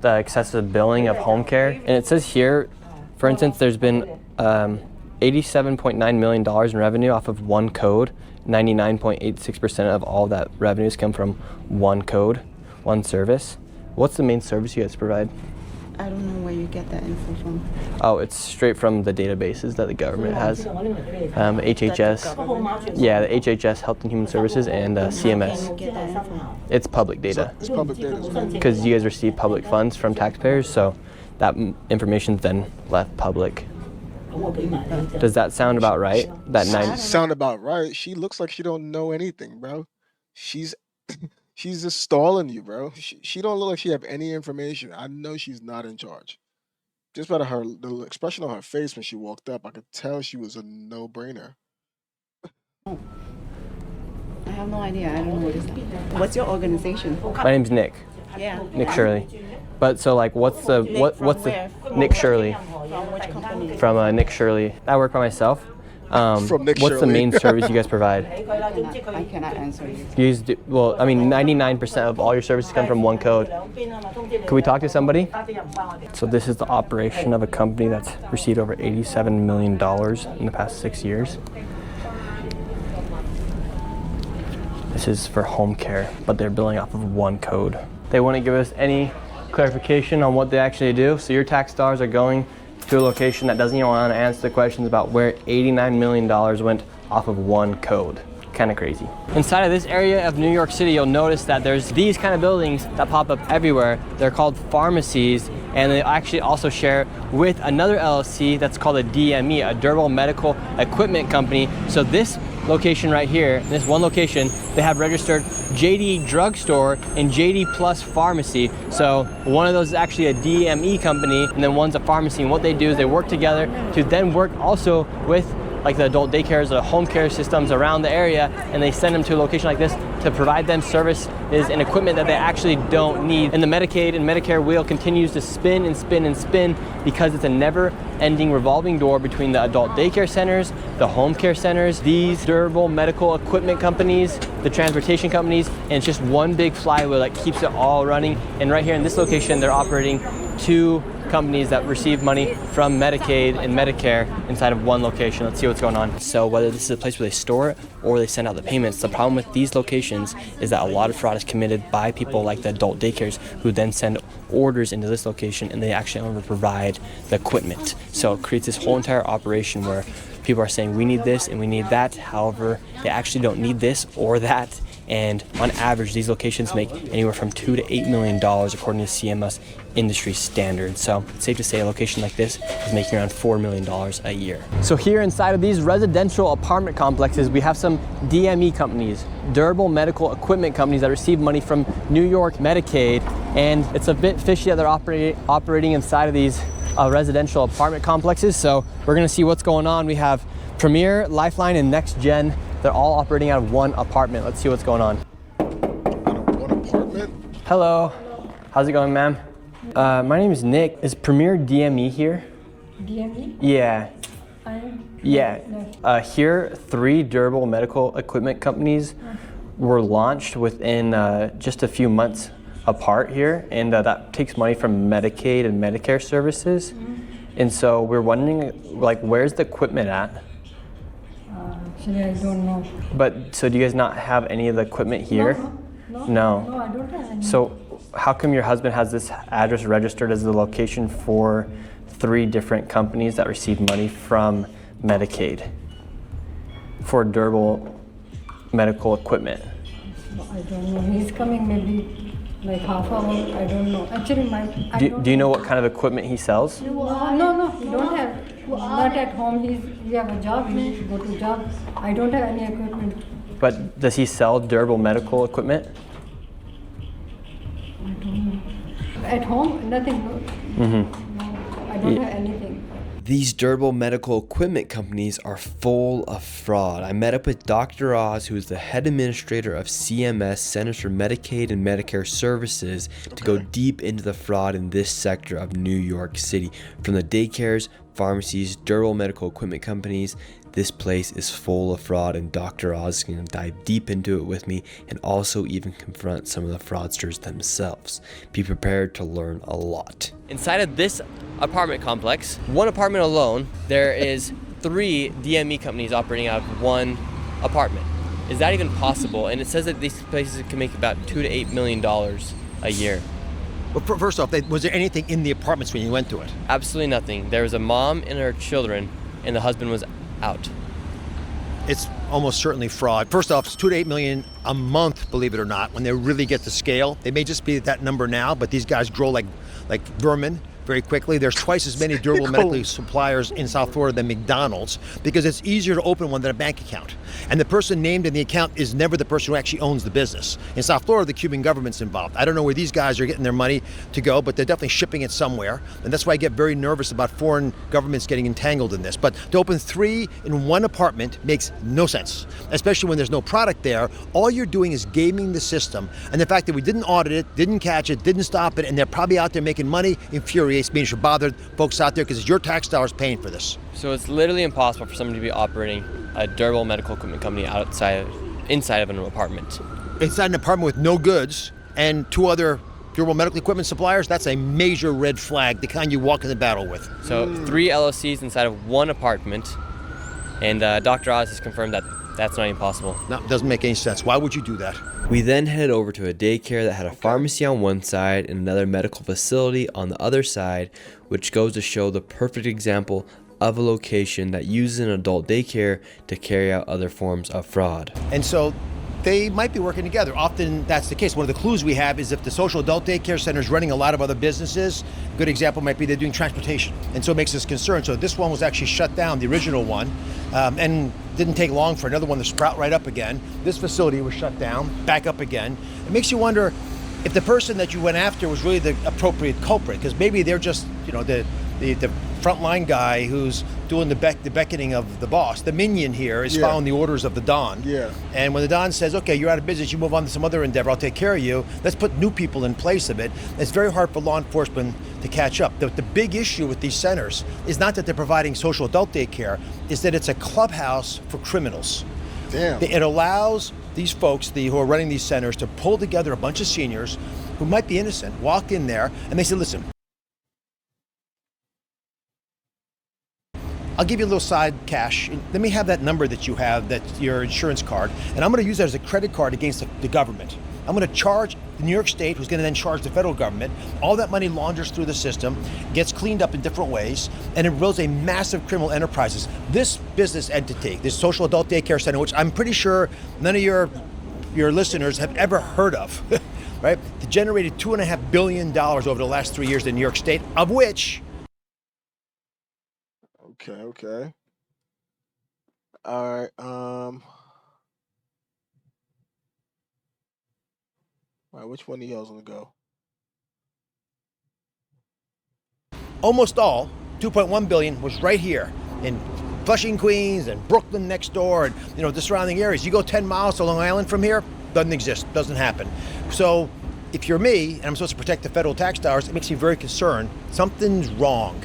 S2: the excessive billing of home care. And it says here, for instance, there's been $87.9 million in revenue off of one code. 99.86% of all that revenues come from one code, one service. What's the main service you guys provide?
S9: I don't know where you get that info from.
S2: Oh, it's straight from the databases that the government has. HHS. Yeah, the HHS, Health and Human Services, and CMS. It's public data.
S1: It's public data.
S2: Because you guys receive public funds from taxpayers, so that information's then left public. Does that sound about right?
S1: Sound about right. She looks like she don't know anything, bro. She's just stalling you, bro. She don't look like she have any information. I know she's not in charge. Just by the expression on her face when she walked up, I could tell she was a no-brainer.
S9: I have no idea. I don't know what is that. What's your organization?
S2: My name's Nick.
S9: Yeah.
S2: Nick Shirley. But so like, what's the Nick Shirley?
S9: From which company?
S2: From Nick Shirley. I work by myself.
S1: From Nick
S2: what's the
S1: Shirley.
S2: main service you guys provide?
S9: I cannot answer you.
S2: You guys do, well, I mean, 99% of all your services come from one code. Could we talk to somebody? So this is the operation of a company that's received over $87 million in the past 6 years. This is for home care, but they're billing off of one code. They wouldn't give us any clarification on what they actually do, so your tax dollars are going to a location that doesn't even want to answer the questions about where $89 million went off of one code. Kind of crazy. Inside of this area of New York City, you'll notice that there's these kind of buildings that pop up everywhere. They're called pharmacies, and they actually also share with another LLC that's called a DME, a durable medical equipment company. So this location right here, this one location, they have registered JD Drugstore and JD Plus Pharmacy. So one of those is actually a DME company, and then one's a pharmacy. And what they do is they work together to then work also with like the adult daycares, the home care systems around the area, and they send them to a location like this to provide them services and equipment that they actually don't need. And the Medicaid and Medicare wheel continues to spin and spin and spin because it's a never-ending revolving door between the adult daycare centers, the home care centers, these durable medical equipment companies, the transportation companies, and it's just one big flywheel that keeps it all running. And right here in this location, they're operating two companies that receive money from Medicaid and Medicare inside of one location. Let's see what's going on. So whether this is a place where they store it or they send out the payments, the problem with these locations is that a lot of fraud is committed by people like the adult daycares who then send orders into this location and they actually only provide the equipment. So it creates this whole entire operation where people are saying we need this and we need that. However, they actually don't need this or that. And on average, these locations make anywhere from $2 to $8 million according to CMS industry standards. So it's safe to say a location like this is making around $4 million a year. So here inside of these residential apartment complexes, we have some DME companies, durable medical equipment companies that receive money from New York Medicaid. And it's a bit fishy that they're operating inside of these residential apartment complexes. So we're gonna see what's going on. We have Premier, Lifeline, and Next Gen. They're all operating out of one apartment. Let's see what's going on.
S1: One apartment?
S2: Hello. How's it going, ma'am? My name is Nick. Is Premier DME here?
S18: DME?
S2: Yeah. Yeah.
S18: No.
S2: Here, 3 durable medical equipment companies were launched within just a few months apart here, and that takes money from Medicaid and Medicare services. And so we're wondering, like, where's the equipment at?
S18: Actually, I don't know.
S2: But so do you guys not have any of the equipment here?
S18: No, I don't have any.
S2: So how come your husband has this address registered as the location for 3 different companies that receive money from Medicaid for durable medical equipment?
S18: I don't know. He's coming maybe like half hour. I don't know. Actually,
S2: Do you know what kind of equipment he sells?
S18: No, he don't have. Not at home. He have a job. He go to job. I don't have any equipment.
S2: But does he sell durable medical equipment?
S18: I don't know. At home, nothing. No, I don't have anything.
S4: These durable medical equipment companies are full of fraud. I met up with Dr. Oz, who is the head administrator of CMS, Centers for Medicaid and Medicare Services, to go deep into the fraud in this sector of New York City. From the daycares, pharmacies, durable medical equipment companies, this place is full of fraud, and Dr. Oz is going to dive deep into it with me and also even confront some of the fraudsters themselves. Be prepared to learn a lot.
S2: Inside of this apartment complex, one apartment alone, there is 3 DME companies operating out of one apartment. Is that even possible? And it says that these places can make about $2 to $8 million a year.
S19: Well, first off, was there anything in the apartments when you went to it?
S2: Absolutely nothing. There was a mom and her children, and the husband was out.
S19: It's almost certainly fraud. First off, it's $2 to $8 million a month, believe it or not, when they really get to scale. They may just be at that number now, but these guys grow like vermin very quickly. There's twice as many durable medical suppliers in South Florida than McDonald's because it's easier to open one than a bank account. And the person named in the account is never the person who actually owns the business. In South Florida, the Cuban government's involved. I don't know where these guys are getting their money to go, but they're definitely shipping it somewhere. And that's why I get very nervous about foreign governments getting entangled in this. But to open 3 in one apartment makes no sense, especially when there's no product there. All you're doing is gaming the system. And the fact that we didn't audit it, didn't catch it, didn't stop it, and they're probably out there making money infuriates me. You should bother folks out there because it's your tax dollars paying for this.
S2: So it's literally impossible for someone to be operating a durable medical equipment company inside of an apartment.
S19: Inside an apartment with no goods and 2 other durable medical equipment suppliers, that's a major red flag, the kind you walk in the battle with.
S2: So 3 LLCs inside of one apartment, and Dr. Oz has confirmed that that's not even possible.
S19: No, it doesn't make any sense. Why would you do that?
S4: We then headed over to a daycare that had a pharmacy on one side and another medical facility on the other side, which goes to show the perfect example of a location that uses an adult daycare to carry out other forms of fraud.
S19: And so they might be working together. Often that's the case. One of the clues we have is if the social adult daycare center is running a lot of other businesses, a good example might be they're doing transportation. And so it makes us concerned. So this one was actually shut down, the original one, and didn't take long for another one to sprout right up again. This facility was shut down, back up again. It makes you wonder if the person that you went after was really the appropriate culprit, because maybe they're just, the frontline guy who's doing the beckoning of the boss. The minion here is following the orders of the Don.
S1: Yeah.
S19: And when the Don says, okay, you're out of business, you move on to some other endeavor, I'll take care of you, let's put new people in place of it. It's very hard for law enforcement to catch up. The big issue with these centers is not that they're providing social adult daycare, is that it's a clubhouse for criminals.
S1: Damn.
S19: It allows these folks who are running these centers to pull together a bunch of seniors who might be innocent, walk in there, and they say, listen, I'll give you a little side cash. Let me have that number that you have, that's your insurance card, and I'm going to use that as a credit card against the government. I'm going to charge the New York State, who's going to then charge the federal government. All that money launders through the system, gets cleaned up in different ways, and it builds a massive criminal enterprises. This business entity, this social adult daycare center, which I'm pretty sure none of your listeners have ever heard of, right? It generated $2.5 billion over the last 3 years in New York State, of which...
S1: Okay. All right. All right, which one of y'all's gonna go?
S19: Almost all, 2.1 billion, was right here in Flushing, Queens, and Brooklyn next door, and the surrounding areas. You go 10 miles to Long Island from here, doesn't exist, doesn't happen. So if you're me, and I'm supposed to protect the federal tax dollars, it makes me very concerned. Something's wrong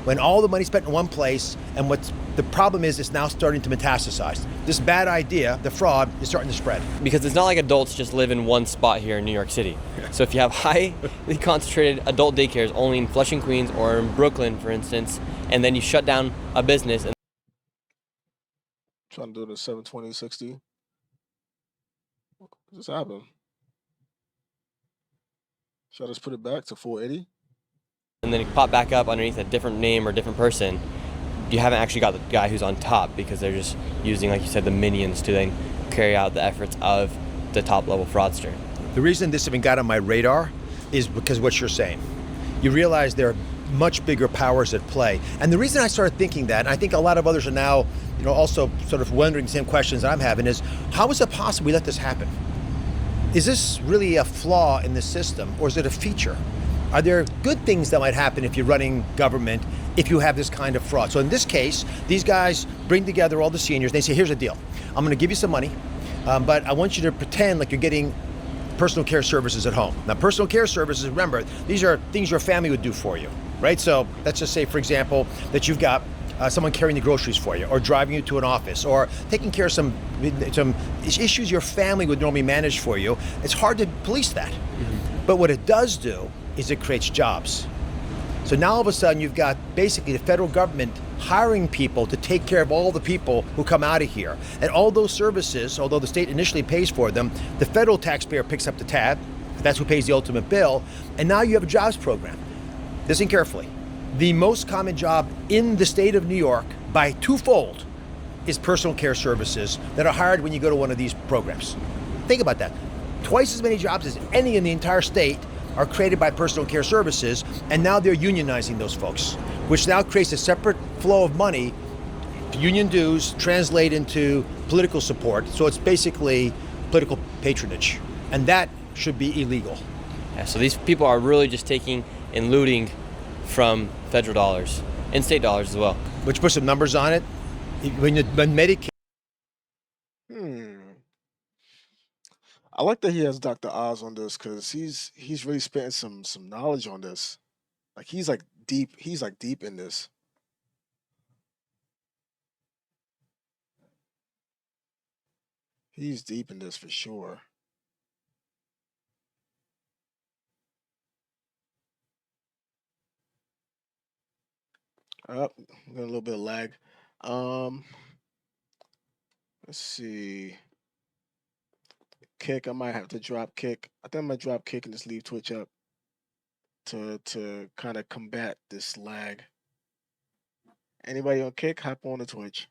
S19: when all the money's spent in one place, and what's the problem is it's now starting to metastasize. This bad idea, the fraud, is starting to spread.
S2: Because it's not like adults just live in one spot here in New York City. So if you have highly concentrated adult daycares only in Flushing, Queens, or in Brooklyn, for instance, and then you shut down a business and
S1: Trying to do the 720/60. What just happened? Should I just put it back to 480?
S2: and then you pop back up underneath a different name or different person, you haven't actually got the guy who's on top, because they're just using, like you said, the minions to then carry out the efforts of the top level fraudster.
S19: The reason this even got on my radar is because of what you're saying. You realize there are much bigger powers at play. And the reason I started thinking that, and I think a lot of others are now, also sort of wondering the same questions I'm having, is how is it possible we let this happen? Is this really a flaw in the system, or is it a feature? Are there good things that might happen if you're running government if you have this kind of fraud? So in this case, these guys bring together all the seniors. They say, here's the deal. I'm going to give you some money, but I want you to pretend like you're getting personal care services at home. Now, personal care services, remember, these are things your family would do for you, right? So let's just say, for example, that you've got someone carrying the groceries for you, or driving you to an office, or taking care of some issues your family would normally manage for you. It's hard to police that. Mm-hmm. But what it does do is it creates jobs. So now all of a sudden you've got basically the federal government hiring people to take care of all the people who come out of here. And all those services, although the state initially pays for them, the federal taxpayer picks up the tab. That's who pays the ultimate bill. And now you have a jobs program. Listen carefully. The most common job in the state of New York, by twofold, is personal care services that are hired when you go to one of these programs. Think about that. Twice as many jobs as any in the entire state are created by personal care services, and now they're unionizing those folks, which now creates a separate flow of money. Union dues translate into political support, so it's basically political patronage, and that should be illegal.
S2: Yeah, so these people are really just taking and looting from federal dollars and state dollars as well.
S19: Which puts some numbers on it. When Medicare...
S1: I like that he has Dr. Oz on this, because he's really spitting some knowledge on this. Like he's deep in this. He's deep in this for sure. Up, got a little bit of lag. Let's see. Kick, I might have to drop kick. I think I might drop kick and just leave Twitch up to kind of combat this lag. Anybody on kick, hop on the Twitch.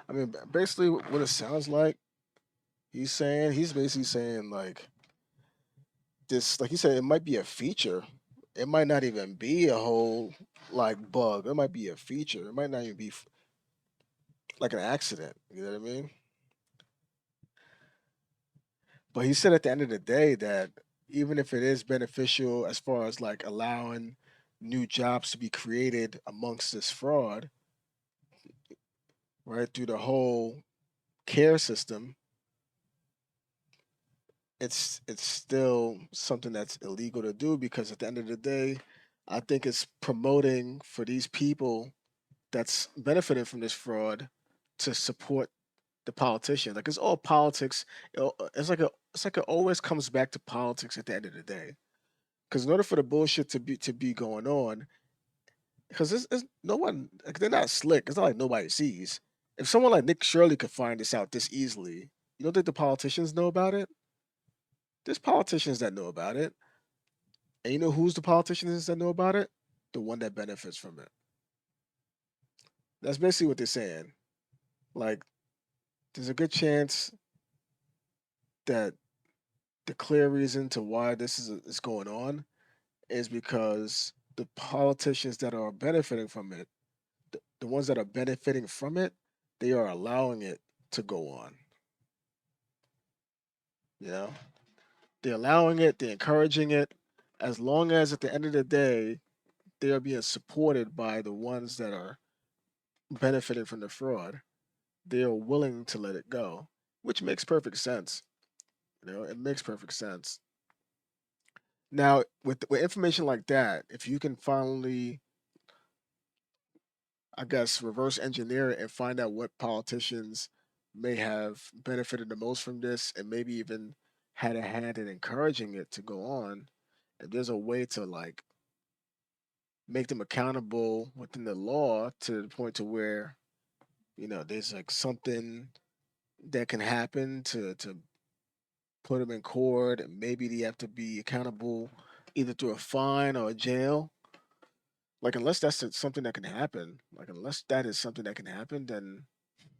S1: I mean, basically what it sounds like, he's basically saying like this, like he said, it might be a feature. It might not even be a whole like bug. It might be a feature. It might not even be like an accident. You know what I mean? But he said at the end of the day that even if it is beneficial as far as like allowing new jobs to be created amongst this fraud, right, through the whole care system, it's still something that's illegal to do, because at the end of the day, I think it's promoting for these people that's benefiting from this fraud to support the politicians. Like it's all politics. It's like it always comes back to politics at the end of the day. Because in order for the bullshit to be going on, because it's no one, like, they're not slick. It's not like nobody sees. If someone like Nick Shirley could find this out this easily, you don't think the politicians know about it? There's politicians that know about it. And you know who's the politicians that know about it? The one that benefits from it. That's basically what they're saying. Like, there's a good chance that the clear reason to why this is going on is because the politicians that are benefiting from it, the ones that are benefiting from it, they are allowing it to go on. You know? They're allowing it, they're encouraging it, as long as at the end of the day, they are being supported by the ones that are benefiting from the fraud. They are willing to let it go, which makes perfect sense. You know, it makes perfect sense. Now, with information like that, if you can finally, I guess, reverse engineer it and find out what politicians may have benefited the most from this and maybe even had a hand in encouraging it to go on, if there's a way to like make them accountable within the law to the point to where, you know, there's like something that can happen to put them in court, and maybe they have to be accountable either through a fine or a jail. Like, unless that's something that can happen, like, unless that is something that can happen, then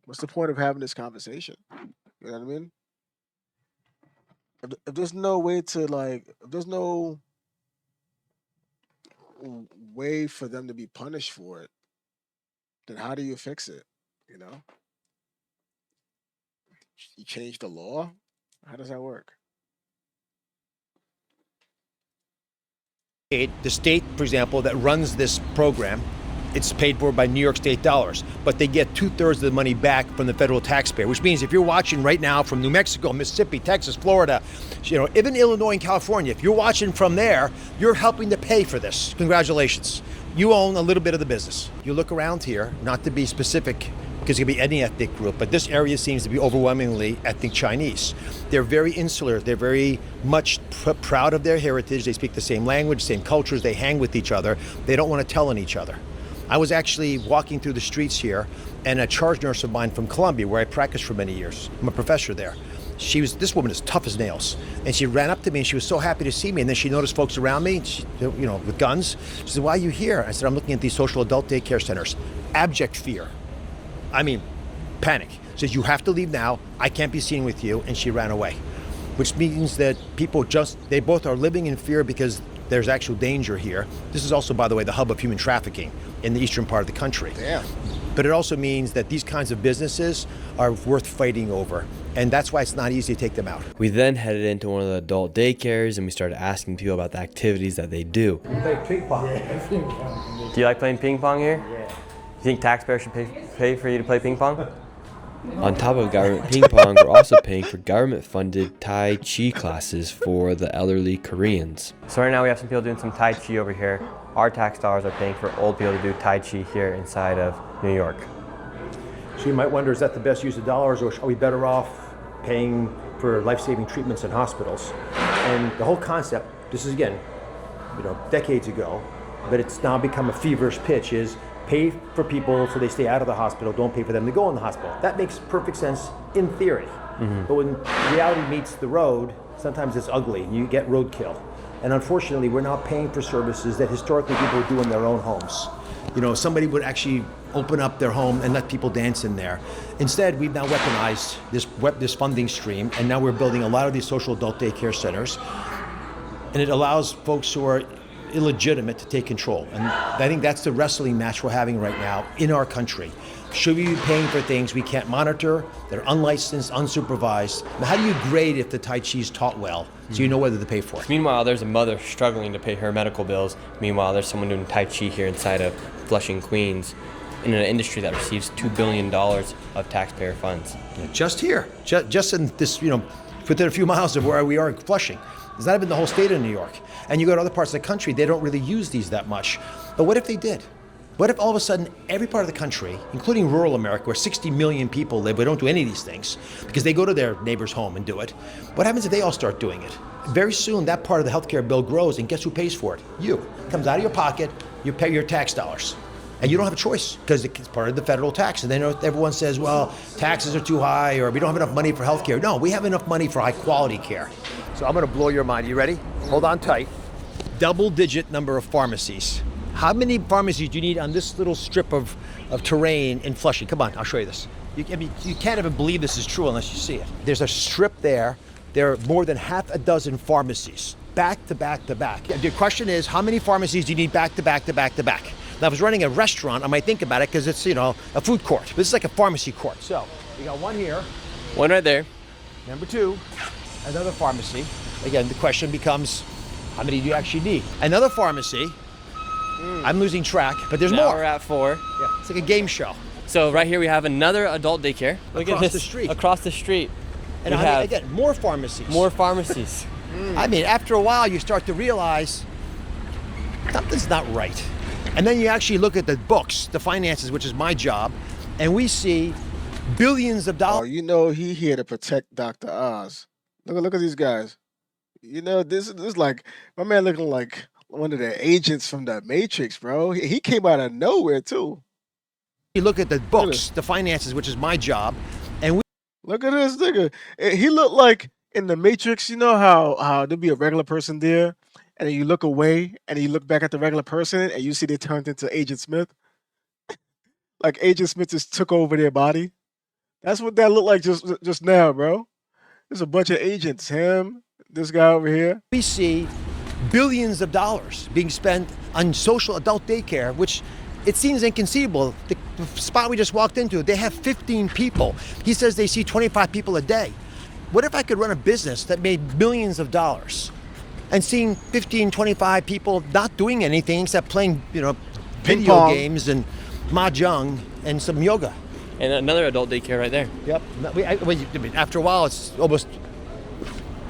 S1: what's the point of having this conversation? You know what I mean? If there's no way to, like, if there's no way for them to be punished for it, then how do you fix it? You know? You change the law? How does that work?
S19: The state, for example, that runs this program, it's paid for by New York state dollars, but they get 2/3 of the money back from the federal taxpayer, which means if you're watching right now from New Mexico, Mississippi, Texas, Florida, you know, even Illinois and California, if you're watching from there, you're helping to pay for this. Congratulations. You own a little bit of the business. You look around here, not to be specific, because it could be any ethnic group, but this area seems to be overwhelmingly ethnic Chinese. They're very insular. They're very much proud of their heritage. They speak the same language, same cultures. They hang with each other. They don't want to tell on each other. I was actually walking through the streets here, and a charge nurse of mine from Columbia, where I practiced for many years, I'm a professor there. This woman is tough as nails. And she ran up to me and she was so happy to see me. And then she noticed folks around me, with guns. She said, "Why are you here?" I said, "I'm looking at these social adult daycare centers." Abject fear. I mean, panic. Says, "You have to leave now. I can't be seen with you." And she ran away, which means that people they both are living in fear because there's actual danger here. This is also, by the way, the hub of human trafficking in the eastern part of the country.
S1: Damn.
S19: But it also means that these kinds of businesses are worth fighting over. And that's why it's not easy to take them out.
S4: We then headed into one of the adult daycares and we started asking people about the activities that they do.
S17: You play ping pong. Yeah, ping pong. Do you like playing ping pong here? Yeah. You think taxpayers should pay for you to play ping pong?
S4: On top of government ping pong, we're also paying for government-funded Tai Chi classes for the elderly Koreans.
S17: So right now we have some people doing some Tai Chi over here. Our tax dollars are paying for old people to do Tai Chi here inside of New York.
S19: So you might wonder, is that the best use of dollars, or are we better off paying for life-saving treatments in hospitals? And the whole concept, this is again, decades ago, but it's now become a feverish pitch, is pay for people so they stay out of the hospital, don't pay for them to go in the hospital. That makes perfect sense in theory. Mm-hmm. But when reality meets the road, sometimes it's ugly and you get roadkill. And unfortunately, we're now paying for services that historically people would do in their own homes. Somebody would actually open up their home and let people dance in there. Instead, we've now weaponized this funding stream, and now we're building a lot of these social adult daycare centers. And it allows folks who are illegitimate to take control. And I think that's the wrestling match we're having right now in our country. Should we be paying for things we can't monitor, that are unlicensed, unsupervised? Now, how do you grade if the Tai Chi is taught well, so you know whether to pay for it?
S2: Meanwhile, there's a mother struggling to pay her medical bills. Meanwhile, there's someone doing Tai Chi here inside of Flushing, Queens, in an industry that receives $2 billion of taxpayer funds.
S19: Yeah, just here, just in this, within a few miles of where we are in Flushing. It's not even the whole state of New York. And you go to other parts of the country, they don't really use these that much. But what if they did? What if all of a sudden every part of the country, including rural America, where 60 million people live, we don't do any of these things because they go to their neighbor's home and do it. What happens if they all start doing it? Very soon that part of the healthcare bill grows, and guess who pays for it? You. It comes out of your pocket, you pay your tax dollars. And you don't have a choice because it's part of the federal tax. And then everyone says, well, taxes are too high or we don't have enough money for health care. No, we have enough money for high quality care. So I'm gonna blow your mind. You ready? Hold on tight. Double-digit number of pharmacies. How many pharmacies do you need on this little strip of terrain in Flushing? Come on, I'll show you this. You can't even believe this is true unless you see it. There's a strip there. There are more than half a dozen pharmacies, back to back to back. The question is, how many pharmacies do you need back to back to back to back? Now, if I was running a restaurant, I might think about it because it's, a food court. But this is like a pharmacy court. So, we got one here.
S2: One right there.
S19: Number two, another pharmacy. Again, the question becomes, how many do you actually need? Another pharmacy. I'm losing track, but there's
S2: now
S19: more.
S2: We're at 4.
S19: Yeah, it's like a game show.
S2: So right here we have another adult daycare. Look
S19: Across
S2: at this.
S19: the street.
S2: Across the street.
S19: And again, more pharmacies.
S2: More pharmacies.
S19: I mean, after a while, you start to realize something's not right. And then you actually look at the books, the finances, which is my job, and we see billions of dollars.
S1: Oh, he here to protect Dr. Oz. Look at these guys. This is like my man looking like one of the agents from the Matrix, bro. He came out of nowhere too.
S19: You look at the books, the finances, which is my job, and we
S1: look at this nigga. He looked like in the Matrix. You know how there'll be a regular person there, and then you look away, and then you look back at the regular person, and you see they turned into Agent Smith. Like Agent Smith just took over their body. That's what that looked like just now, bro. There's a bunch of agents. Him, this guy over here.
S19: We see billions of dollars being spent on social adult daycare, which it seems inconceivable. The spot we just walked into, they have 15 people. He says they see 25 people a day. What if I could run a business that made millions of dollars and seeing 15, 25 people not doing anything except playing, video games and mahjong and some yoga?
S2: And another adult daycare right there.
S19: Yep. After a while, it's almost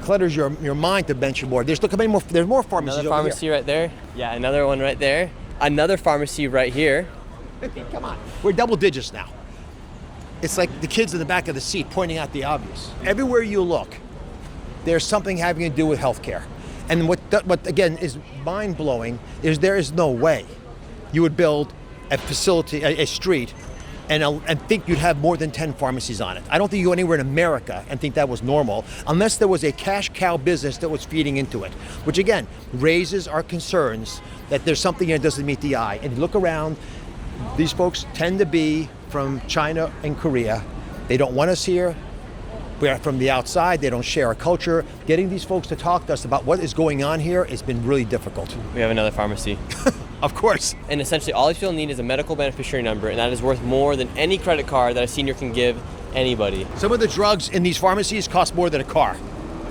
S19: clutters your mind to mention more. There's more pharmacies.
S2: Another pharmacy right there. Yeah, another one right there. Another pharmacy right here.
S19: Come on, we're double digits now. It's like the kids in the back of the seat pointing out the obvious. Everywhere you look, there's something having to do with healthcare. And what again is mind blowing is there is no way you would build a facility, a street, and think you'd have more than 10 pharmacies on it. I don't think you go anywhere in America and think that was normal, unless there was a cash cow business that was feeding into it, which again raises our concerns that there's something here that doesn't meet the eye. And you look around, these folks tend to be from China and Korea. They don't want us here. We are from the outside. They don't share our culture. Getting these folks to talk to us about what is going on here has been really difficult.
S2: We have another pharmacy.
S19: Of course.
S2: And essentially all these people need is a medical beneficiary number, and that is worth more than any credit card that a senior can give anybody.
S19: Some of the drugs in these pharmacies cost more than a car.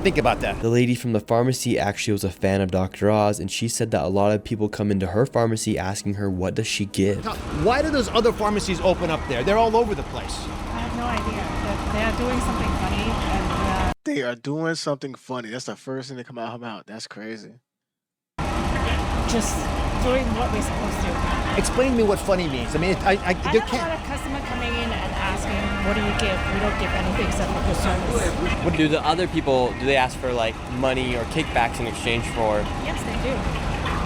S19: Think about that.
S4: The lady from the pharmacy actually was a fan of Dr. Oz, and she said that a lot of people come into her pharmacy asking her, what does she give?
S19: Why do those other pharmacies open up there? They're all over the place.
S20: I have no idea. They are doing something funny. And
S1: they are doing something funny. That's the first thing that come out of her mouth. That's crazy.
S20: Just doing what we're supposed to.
S19: Explain to me what funny means. I mean,
S20: I don't want a customer coming in and asking, what do you give? We don't give anything except for good service.
S2: What do the other people, do they ask for like money or kickbacks in exchange for?
S20: Yes, they do.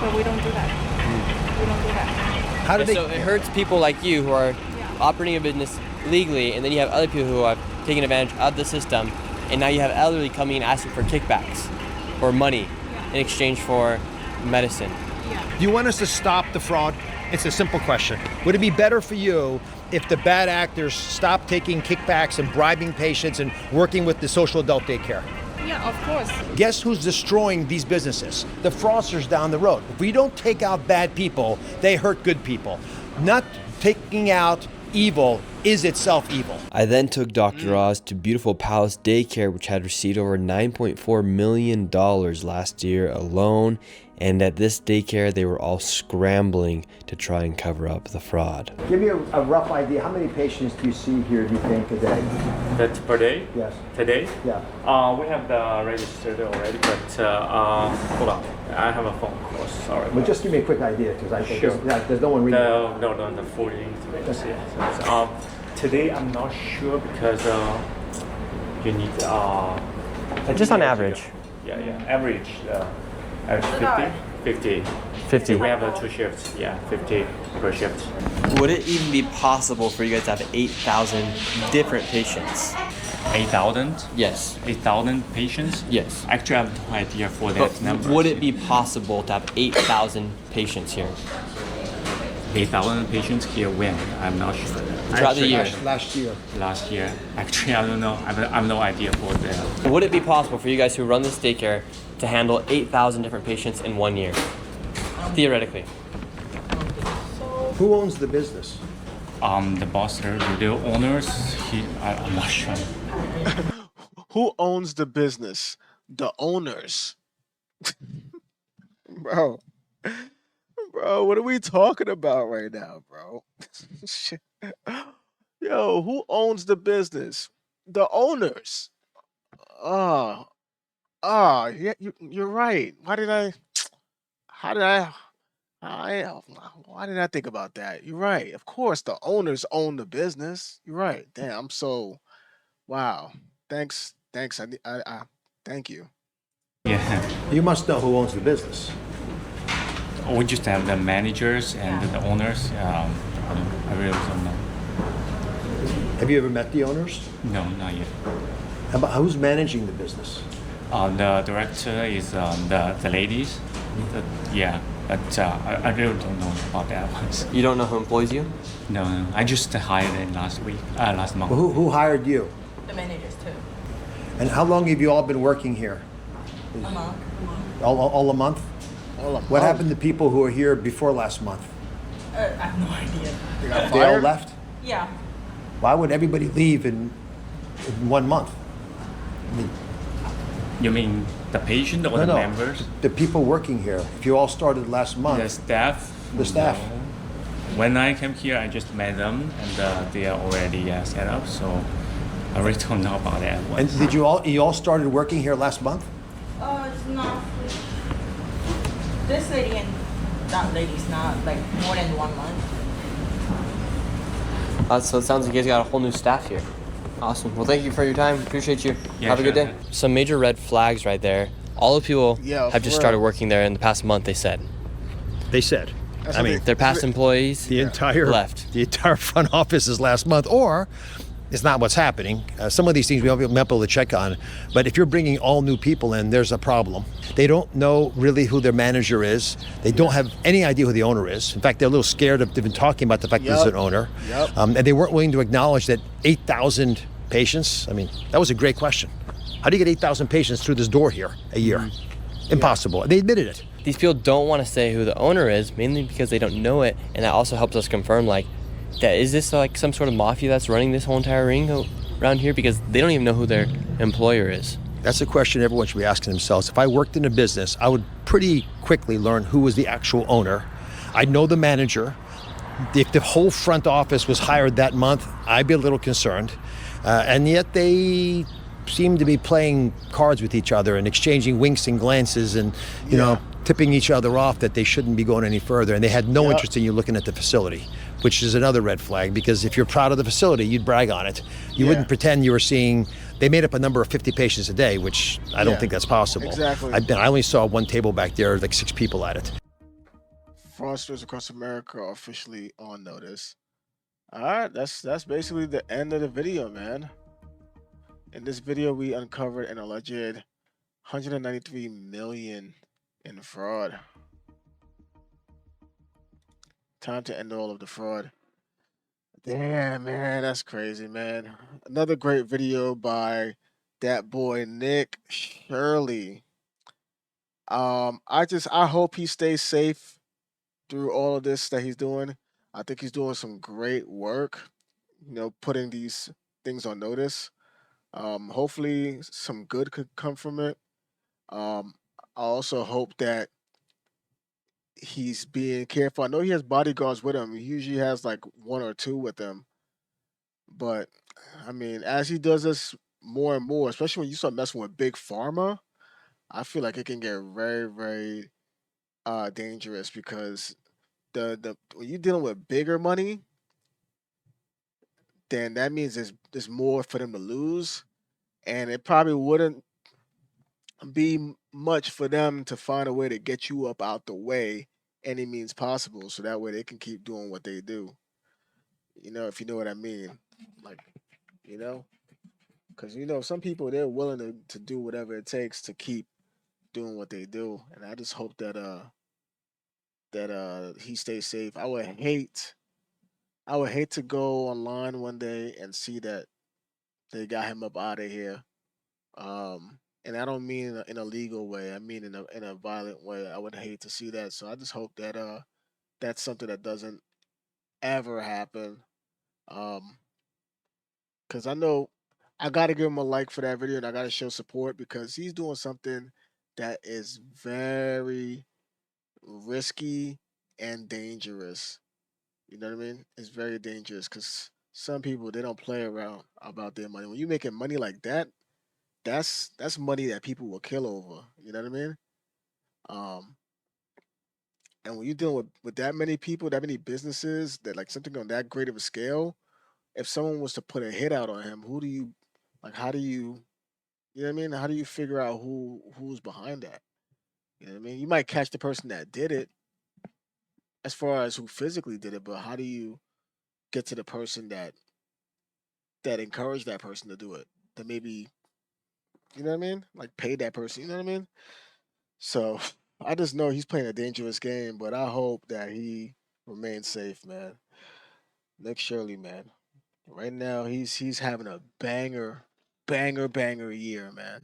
S20: But we don't do that. We don't do that.
S19: How do they?
S2: So it hurts people like you who are operating a business legally, and then you have other people who have taken advantage of the system, and now you have elderly coming in asking for kickbacks or money in exchange for medicine.
S19: Do you want us to stop the fraud? It's a simple question. Would it be better for you if the bad actors stopped taking kickbacks and bribing patients and working with the social adult daycare?
S20: Yeah, of course.
S19: Guess who's destroying these businesses? The fraudsters down the road. If we don't take out bad people, they hurt good people. Not taking out evil is itself evil.
S4: I then took Dr. Oz to beautiful Palace Daycare, which had received over $9.4 million last year alone. And at this daycare, they were all scrambling to try and cover up the fraud.
S19: Give me a rough idea. How many patients do you see here, do you think, a day?
S11: That's per day?
S19: Yes.
S11: Today?
S19: Yeah.
S11: We have the registered already, but hold on. I have a phone call. Sorry.
S19: Well, just give me a quick idea, because I think
S11: Sure.
S19: there's no one reading.
S11: No, the full information. Yeah. Today I'm not sure because you need
S2: Just on average.
S11: Yeah, average 50.
S2: 50.
S11: We have 2 shifts. Yeah, 50 per shift.
S2: Would it even be possible for you guys to have 8,000 different patients?
S11: 8,000?
S2: Yes.
S11: 8,000 patients?
S2: Yes.
S11: Actually, I have no idea for that
S2: But
S11: number.
S2: would it be possible to have 8,000 patients here?
S11: 8,000 patients here when? I'm not sure.
S2: Throughout the year?
S19: Last year.
S11: Last year. Actually, I don't know. I have no idea for that.
S2: Would it be possible for you guys who run this daycare to handle 8,000 different patients in 1 year? Theoretically.
S19: Who owns the business?
S11: The boss, the owners, I'm not sure.
S1: Who owns the business? The owners. Bro. Bro, what are we talking about right now, bro? Shit. Yo, who owns the business? The owners. Yeah, you're right. Why did I why did I think about that? You're right. Of course, the owners own the business. You're right. Damn, I'm so wow. Thanks. I thank you.
S11: Yeah.
S19: You must know who owns the business.
S11: We just have the managers and the owners. I really don't know.
S19: Have you ever met the owners?
S11: No, not yet.
S19: How about who's managing the business?
S11: The director is the ladies. But I really don't know about that one.
S2: You don't know who employs you?
S11: No. I just hired them last month.
S19: Well, who hired you?
S20: The managers too.
S19: And how long have you all been working here?
S20: A month.
S19: All a month?
S1: All a
S19: What
S1: month.
S19: happened to people who were here before last month?
S20: I have no idea.
S1: They got
S19: They all
S1: fired?
S19: left?
S20: Yeah.
S19: Why would everybody leave in 1 month? I mean,
S11: You mean the patient or the members?
S19: The people working here. If you all started last month.
S11: The staff?
S19: The staff.
S11: No. When I came here, I just met them, and they are already set up, so I really don't know about that one.
S19: And did you all started working here last month?
S20: It's not. This lady and that lady's not like more than 1 month.
S2: So it sounds like you guys got a whole new staff here. Awesome. Well, thank you for your time. Appreciate you.
S11: Yeah,
S2: Have a good
S11: sure.
S2: day. Some major red flags right there. All the people
S1: Yeah,
S2: have just
S1: for
S2: started
S1: real.
S2: working there in the past month, they said.
S19: They said.
S1: That's
S19: I
S1: what
S19: mean,
S2: Their past employees
S19: the entire
S2: left.
S19: The entire front office is last month, or it's not what's happening. Some of these things we won't be able to check on, but if you're bringing all new people in, there's a problem. They don't know really who their manager is. They don't have any idea who the owner is. In fact, they're a little scared of even talking about the fact that there's an owner.
S1: Yep.
S19: And they weren't willing to acknowledge that 8,000 patients. I mean, that was a great question. How do you get 8,000 patients through this door here a year? Impossible. They admitted it.
S2: These people don't want to say who the owner is, mainly because they don't know it, and that also helps us confirm, like, that is this like some sort of mafia that's running this whole entire ring around here, because they don't even know who their employer is.
S19: That's a question everyone should be asking themselves. If I worked in a business, I would pretty quickly learn who was the actual owner. I'd know the manager. If the whole front office was hired that month, I'd be a little concerned. And yet they seem to be playing cards with each other and exchanging winks and glances and, you know, tipping each other off that they shouldn't be going any further. And they had no interest in you looking at the facility, which is another red flag, because if you're proud of the facility, you'd brag on it. You wouldn't pretend you were seeing, they made up a number of 50 patients a day, which I don't think that's possible.
S1: Exactly.
S19: I only saw one table back there, like 6 people at it.
S1: Fraudsters across America are officially on notice. All right, that's basically the end of the video, man. In this video, we uncovered an alleged 193 million in fraud. Time to end all of the fraud. Damn, man, that's crazy, man. Another great video by that boy Nick Shirley. I hope he stays safe through all of this that he's doing. I think he's doing some great work. putting these things on notice. Hopefully, some good could come from it. Um, I also hope that he's being careful. I know he has bodyguards with him. He usually has like one or two with him. But I mean, as he does this more and more, especially when you start messing with big pharma, I feel like it can get very, very dangerous because the when you're dealing with bigger money, then that means there's more for them to lose, and it probably wouldn't be much for them to find a way to get you up out the way any means possible, so that way they can keep doing what they do. If you know what I mean, like you know, because some people they're willing to do whatever it takes to keep doing what they do, and I just hope that he stays safe. I would hate to go online one day and see that they got him up out of here. And I don't mean in a legal way. I mean in a violent way. I would hate to see that. So I just hope that that's something that doesn't ever happen. Um, because I know I gotta give him a like for that video and I gotta show support because he's doing something that is very risky and dangerous. You know what I mean? It's very dangerous because some people they don't play around about their money. When you're making money like that, that's money that people will kill over. You know what I mean? Um, and when you're dealing with that many people, that many businesses, that like something on that great of a scale, if someone was to put a hit out on him, who do you like? How do you know what I mean? How do you figure out who's behind that? You know what I mean? You might catch the person that did it as far as who physically did it, but how do you get to the person that encouraged that person to do it? That maybe you know what I mean? Like pay that person. You know what I mean? So I just know he's playing a dangerous game, but I hope that he remains safe, man. Nick Shirley, man. Right now he's having a banger year, man.